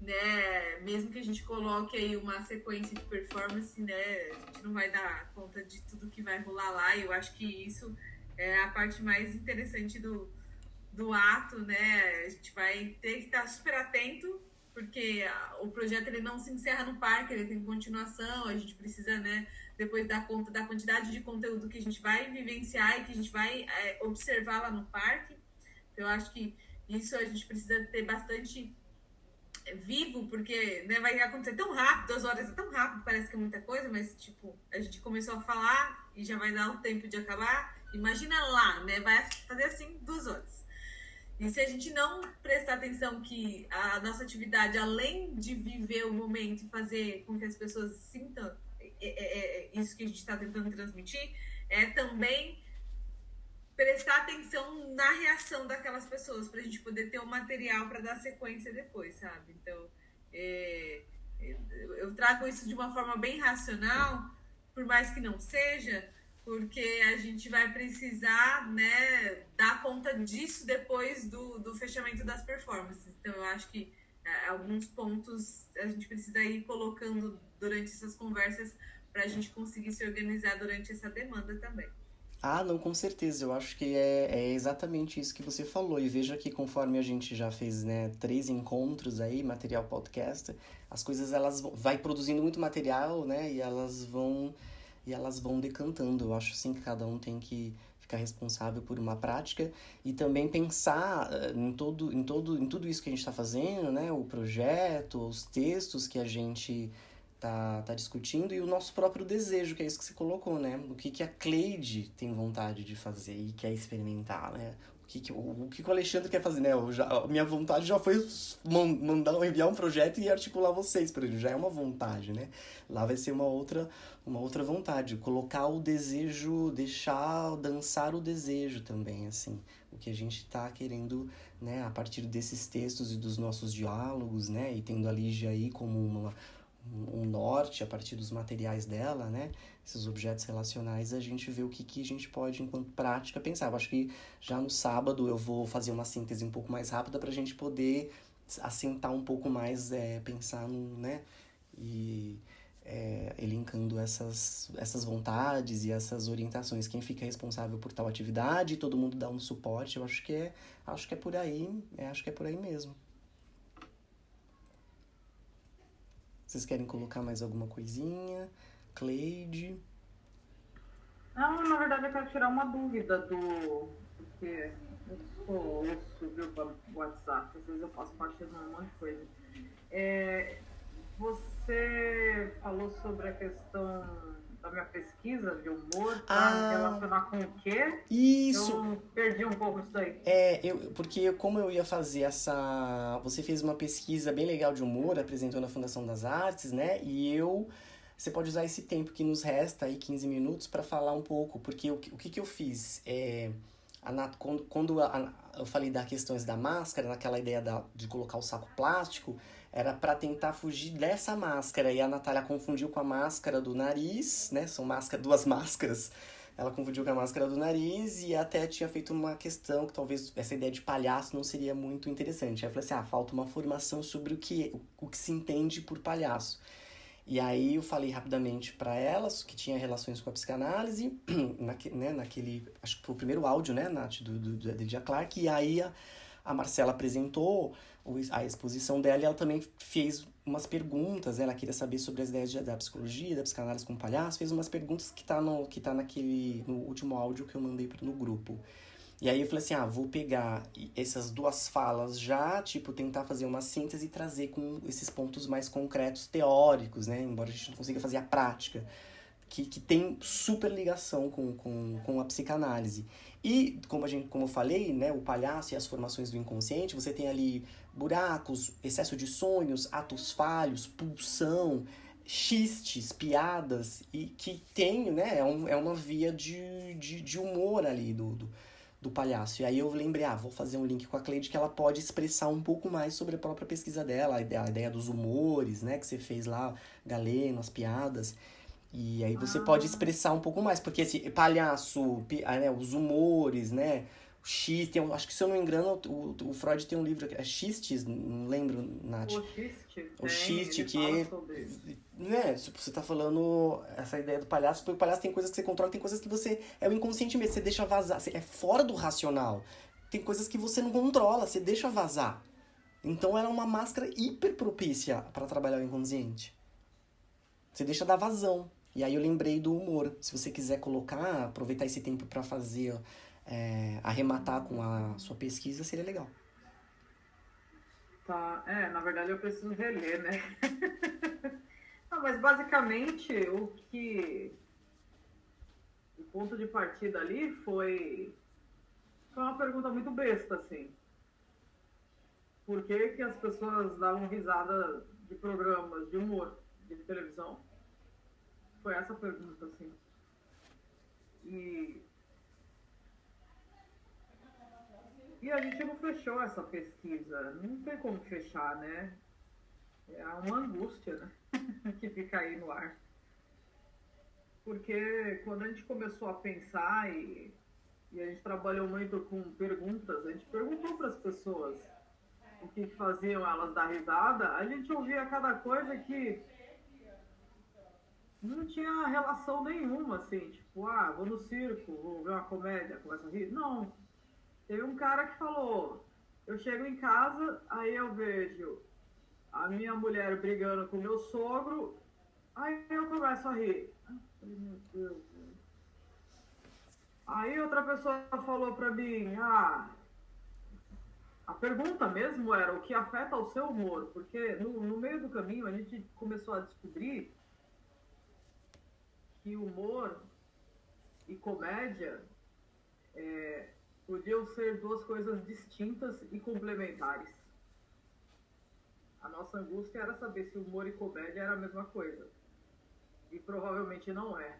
né, mesmo que a gente coloque aí uma sequência de performance, né, a gente não vai dar conta de tudo que vai rolar lá, e eu acho que isso é a parte mais interessante do ato, né, a gente vai ter que estar super atento, porque o projeto ele não se encerra no parque, ele tem continuação, a gente precisa, né, depois dar conta da quantidade de conteúdo que a gente vai vivenciar e que a gente vai observar lá no parque. Então, eu acho que isso a gente precisa ter bastante vivo, porque, né, vai acontecer tão rápido, 2 horas é tão rápido, parece que é muita coisa, mas, tipo, a gente começou a falar e já vai dar um tempo de acabar. Imagina lá, né, vai fazer assim 2 horas. E se a gente não prestar atenção que a nossa atividade, além de viver o momento e fazer com que as pessoas sintam isso que a gente está tentando transmitir, é também prestar atenção na reação daquelas pessoas, para a gente poder ter um material para dar sequência depois, sabe? Então, eu trago isso de uma forma bem racional, por mais que não seja, porque a gente vai precisar, né, dar conta disso depois do fechamento das performances. Então, eu acho que alguns pontos a gente precisa ir colocando durante essas conversas para a gente conseguir se organizar durante essa demanda também. Ah, não, com certeza. Eu acho que é exatamente isso que você falou. E veja que conforme a gente já fez, né, 3 encontros aí, material podcast, as coisas vai produzindo muito material, né, e elas vão decantando. Eu acho sim que cada um tem que ficar responsável por uma prática e também pensar em tudo isso que a gente está fazendo, né, o projeto, os textos que a gente tá discutindo e o nosso próprio desejo, que é isso que você colocou, né? O que a Cleide tem vontade de fazer e quer experimentar, né? O que o Alexandre quer fazer, né? A minha vontade já foi enviar um projeto e articular vocês para ele, já é uma vontade, né? Lá vai ser uma outra vontade, colocar o desejo, deixar dançar o desejo também, assim, o que a gente tá querendo, né, a partir desses textos e dos nossos diálogos, né, e tendo a Lígia aí como um norte a partir dos materiais dela, né? Esses objetos relacionais, a gente vê o que a gente pode, enquanto prática, pensar. Eu acho que já no sábado eu vou fazer uma síntese um pouco mais rápida para a gente poder assentar um pouco mais, pensar no, né? E elencando essas vontades e essas orientações. Quem fica responsável por tal atividade, todo mundo dá um suporte, eu acho que é por aí, acho que é por aí mesmo. Vocês querem colocar mais alguma coisinha? Cleide? Não, na verdade eu quero tirar uma dúvida porque eu sou osso, viu, para o WhatsApp, às vezes eu faço parte de um monte de coisa. Você falou sobre a questão da minha pesquisa de humor, para relacionar com o quê? Isso! Eu perdi um pouco isso daí. Porque como eu ia fazer Você fez uma pesquisa bem legal de humor, apresentou na Fundação das Artes, né? Você pode usar esse tempo que nos resta, aí 15 minutos, para falar um pouco, porque o que eu fiz? Quando eu falei das questões da máscara, naquela ideia de colocar o saco plástico, era para tentar fugir dessa máscara, e a Natália confundiu com a máscara do nariz, né? São duas máscaras. Ela confundiu com a máscara do nariz e até tinha feito uma questão que talvez essa ideia de palhaço não seria muito interessante. Aí eu falei assim, falta uma formação sobre o que se entende por palhaço. E aí eu falei rapidamente para elas que tinha relações com a psicanálise, naquele, acho que foi o primeiro áudio, né, Nath, da Lydia Clark, e aí a Marcela apresentou a exposição dela e ela também fez umas perguntas, né? Ela queria saber sobre as ideias da psicologia, da psicanálise com palhaço, fez umas perguntas que tá no último áudio que eu mandei no grupo. E aí eu falei assim, vou pegar essas duas falas já, tipo, tentar fazer uma síntese e trazer com esses pontos mais concretos, teóricos, né? Embora a gente não consiga fazer a prática, que tem super ligação com a psicanálise. E, como eu falei, né, o palhaço e as formações do inconsciente, você tem ali buracos, excesso de sonhos, atos falhos, pulsão, xistes, piadas, e que tem, né, é uma via de humor ali do palhaço. E aí eu lembrei, vou fazer um link com a Cleide que ela pode expressar um pouco mais sobre a própria pesquisa dela, a ideia dos humores, né, que você fez lá, Galeno, as piadas. E aí você pode expressar um pouco mais, porque esse palhaço, né, os humores, né, o xiste, acho que se eu não me engano, o Freud tem um livro, xistes, não lembro, Nath. O xiste, que né, você tá falando essa ideia do palhaço, porque o palhaço tem coisas que você controla, tem coisas que você, é o inconsciente mesmo, você deixa vazar, é fora do racional. Tem coisas que você não controla, você deixa vazar. Então ela é uma máscara hiper propícia para trabalhar o inconsciente. Você deixa dar vazão. E aí eu lembrei do humor. Se você quiser colocar, aproveitar esse tempo para fazer, arrematar com a sua pesquisa, seria legal. Tá, na verdade eu preciso reler, né? Não, mas basicamente o ponto de partida ali foi uma pergunta muito besta, assim. Por que as pessoas davam risada de programas de humor de televisão? Foi essa a pergunta, assim. E E a gente não fechou essa pesquisa. Não tem como fechar, né? É uma angústia, né? Que fica aí no ar. Porque quando a gente começou a pensar e a gente trabalhou muito com perguntas, a gente perguntou para as pessoas o que faziam elas dar risada, a gente ouvia cada coisa que não tinha relação nenhuma, assim, tipo, ah, vou no circo, vou ver uma comédia, começa a rir. Não. Teve um cara que falou, eu chego em casa, aí eu vejo a minha mulher brigando com o meu sogro, aí eu começo a rir. Ai, meu Deus. Aí outra pessoa falou pra mim, a pergunta mesmo era o que afeta o seu humor, porque no meio do caminho a gente começou a descobrir que humor e comédia podiam ser duas coisas distintas e complementares. A nossa angústia era saber se humor e comédia era a mesma coisa. E provavelmente não é.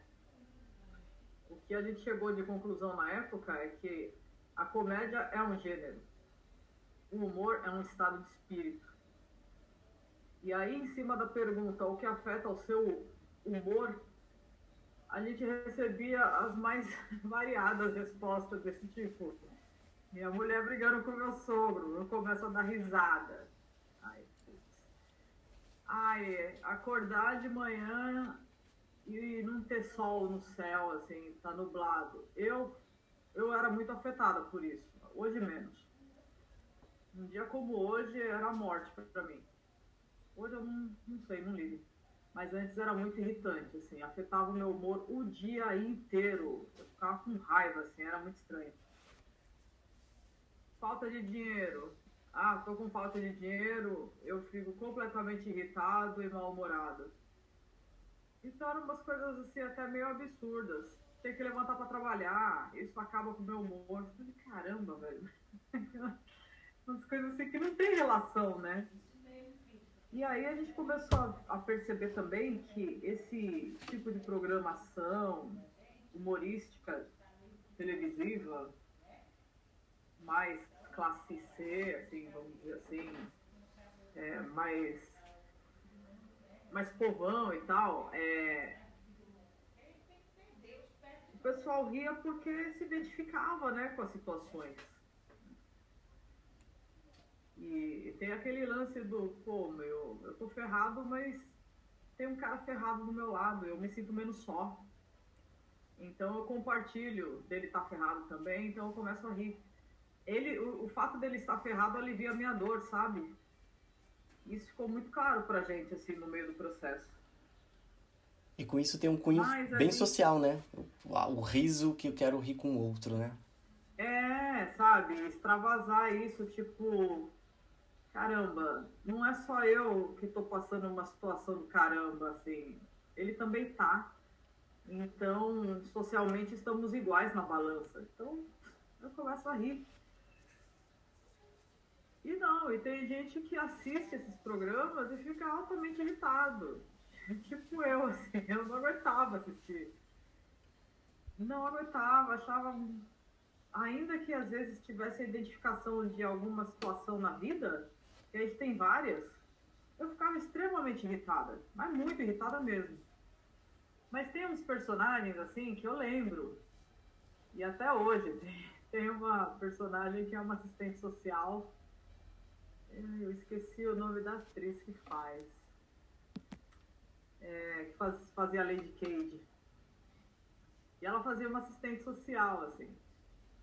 O que a gente chegou de conclusão na época é que a comédia é um gênero. O humor é um estado de espírito. E aí, em cima da pergunta o que afeta o seu humor, a gente recebia as mais variadas respostas desse tipo. Minha mulher brigando com meu sogro, eu começo a dar risada. Acordar de manhã e não ter sol no céu, assim, tá nublado. Eu era muito afetada por isso, hoje menos. Um dia como hoje era a morte pra mim. Hoje eu não sei, não ligo. Mas antes era muito irritante, assim, afetava o meu humor o dia inteiro. Eu ficava com raiva, assim, era muito estranho. Falta de dinheiro. Tô com falta de dinheiro, eu fico completamente irritado e mal-humorado. Então eram umas coisas assim até meio absurdas. Tem que levantar para trabalhar, isso acaba com o meu humor. Eu falei, caramba, velho. Umas coisas assim que não tem relação, né? E aí a gente começou a perceber também que esse tipo de programação humorística, televisiva, mais classe C, assim, vamos dizer assim, mais povão e tal, o pessoal ria porque se identificava, né, com as situações. E tem aquele lance do, pô, eu tô ferrado, mas tem um cara ferrado do meu lado, eu me sinto menos só. Então eu compartilho dele estar ferrado também, então eu começo a rir. O fato dele estar ferrado alivia a minha dor, sabe? Isso ficou muito claro pra gente, assim, no meio do processo. E com isso tem um cunho bem social, né? O riso que eu quero rir com o outro, né? Sabe? Extravasar isso, tipo... Caramba, não é só eu que tô passando uma situação do caramba, assim. Ele também tá. Então, socialmente, estamos iguais na balança. Então, eu começo a rir. E tem gente que assiste esses programas e fica altamente irritado. Tipo eu, assim, eu não aguentava assistir. Não aguentava, achava... Ainda que às vezes tivesse a identificação de alguma situação na vida, que a gente tem várias, eu ficava extremamente irritada, mas muito irritada mesmo. Mas tem uns personagens, assim, que eu lembro, e até hoje, tem uma personagem que é uma assistente social, eu esqueci o nome da atriz que faz, que fazia a Lady Cage. E ela fazia uma assistente social, assim.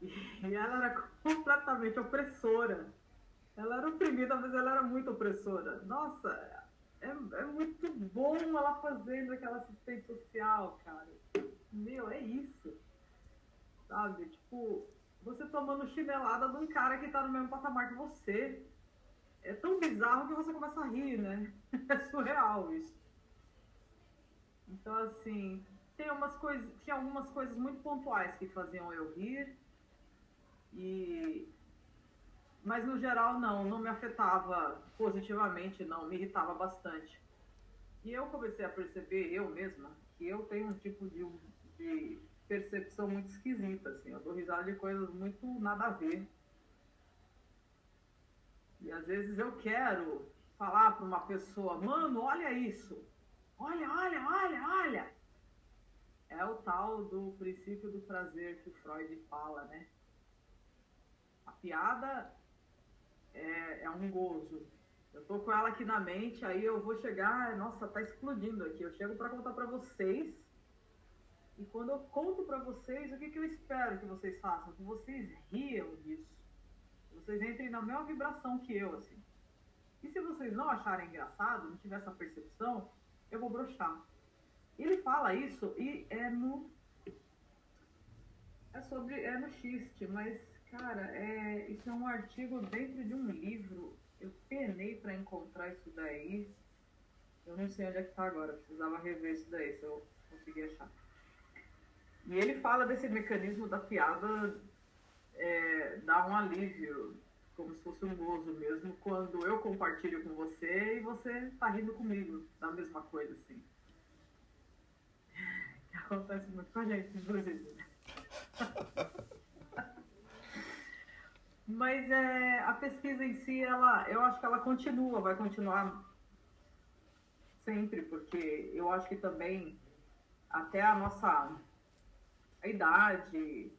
E ela era completamente opressora. Ela era oprimida, mas ela era muito opressora. Nossa, é muito bom ela fazendo aquela assistente social, cara. Meu, é isso. Sabe? Tipo, você tomando chinelada de um cara que tá no mesmo patamar que você. É tão bizarro que você começa a rir, né? É surreal isso. Então, assim, tinha algumas coisas muito pontuais que faziam eu rir. Mas no geral não me afetava positivamente, não, me irritava bastante. E eu comecei a perceber, eu mesma, que eu tenho um tipo de percepção muito esquisita, assim, eu dou risada de coisas muito nada a ver. E às vezes eu quero falar para uma pessoa, mano, olha isso. Olha, olha, olha, olha. É o tal do princípio do prazer que o Freud fala, né? A piada é um gozo. Eu tô com ela aqui na mente, aí eu vou chegar, nossa, tá explodindo aqui. Eu chego para contar para vocês. E quando eu conto para vocês, o que eu espero que vocês façam? Que vocês riam disso. Que vocês entrem na mesma vibração que eu, assim. E se vocês não acharem engraçado, não tiver essa percepção, eu vou broxar. Ele fala isso e é no xiste, mas, cara, isso é um artigo dentro de um livro. Eu penei para encontrar isso daí. Eu não sei onde é que tá agora, eu precisava rever isso daí, se eu conseguir achar. E ele fala desse mecanismo da piada dar um alívio, como se fosse um gozo mesmo, quando eu compartilho com você e você tá rindo comigo da mesma coisa, assim. Que acontece muito com a gente, inclusive. Mas a pesquisa em si, eu acho que ela vai continuar sempre, porque eu acho que também até a idade,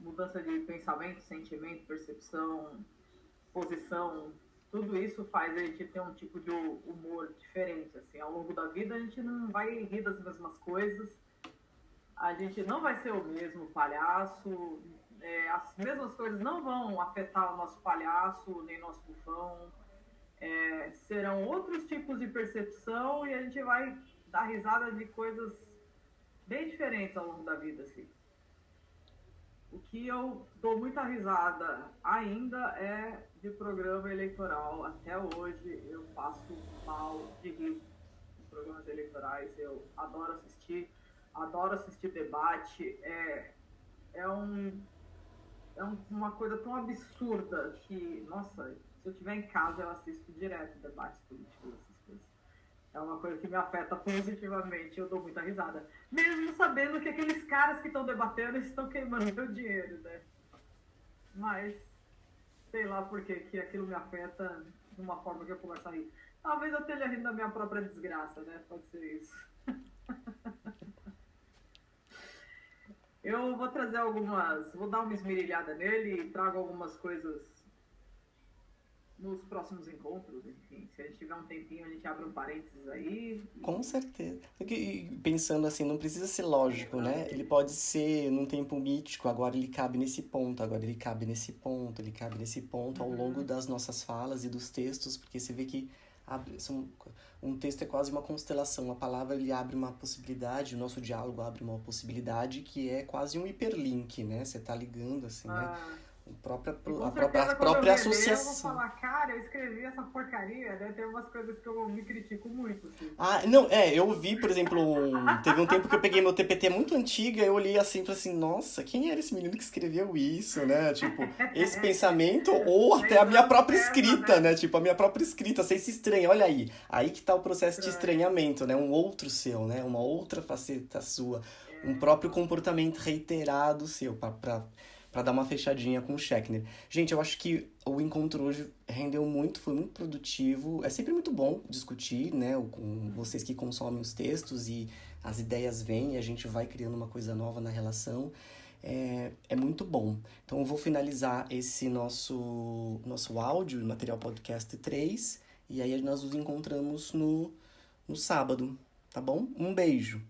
mudança de pensamento, sentimento, percepção, posição, tudo isso faz a gente ter um tipo de humor diferente, assim. Ao longo da vida a gente não vai rir das mesmas coisas, a gente não vai ser o mesmo palhaço, as mesmas coisas não vão afetar o nosso palhaço, nem nosso bufão, serão outros tipos de percepção e a gente vai dar risada de coisas bem diferentes ao longo da vida, assim. O que eu dou muita risada ainda é de programa eleitoral. Até hoje eu passo mal de rir em programas eleitorais. Eu adoro assistir debate. Uma coisa tão absurda que, nossa, se eu estiver em casa eu assisto direto debates políticos, essas coisas. É uma coisa que me afeta positivamente, eu dou muita risada. Mesmo sabendo que aqueles caras que estão debatendo estão queimando meu dinheiro, né? Mas, sei lá por que aquilo me afeta de uma forma que eu começo a rir. Talvez eu esteja rindo da minha própria desgraça, né? Pode ser isso. Eu vou trazer vou dar uma esmerilhada nele e trago algumas coisas nos próximos encontros, enfim, se a gente tiver um tempinho, a gente abre um parênteses aí. Com certeza. E pensando assim, não precisa ser lógico, né? Ele pode ser num tempo mítico, agora ele cabe nesse ponto, agora ele cabe nesse ponto, ele cabe nesse ponto ao longo das nossas falas e dos textos, porque você vê que um texto é quase uma constelação, a palavra ele abre uma possibilidade, o nosso diálogo abre uma possibilidade que é quase um hiperlink, né? Você tá ligando assim, né? A própria associação. Eu vou falar, cara, eu escrevi essa porcaria, né? Tem umas coisas que eu me critico muito, assim. Eu vi, por exemplo, teve um tempo que eu peguei meu TPT muito antiga, eu olhei assim e falei assim, nossa, quem era esse menino que escreveu isso, né? Tipo, esse pensamento, ou até a minha própria escrita, né? Tipo, a minha própria escrita, você se estranha, olha aí. Aí que tá o processo de estranhamento, né? Um outro seu, né? Uma outra faceta sua. Um próprio comportamento reiterado seu, pra dar uma fechadinha com o Schechner. Gente, eu acho que o encontro hoje rendeu muito, foi muito produtivo. É sempre muito bom discutir, né, com vocês que consomem os textos e as ideias vêm e a gente vai criando uma coisa nova na relação. É muito bom. Então eu vou finalizar esse nosso áudio, Material Podcast 3, e aí nós nos encontramos no sábado, tá bom? Um beijo!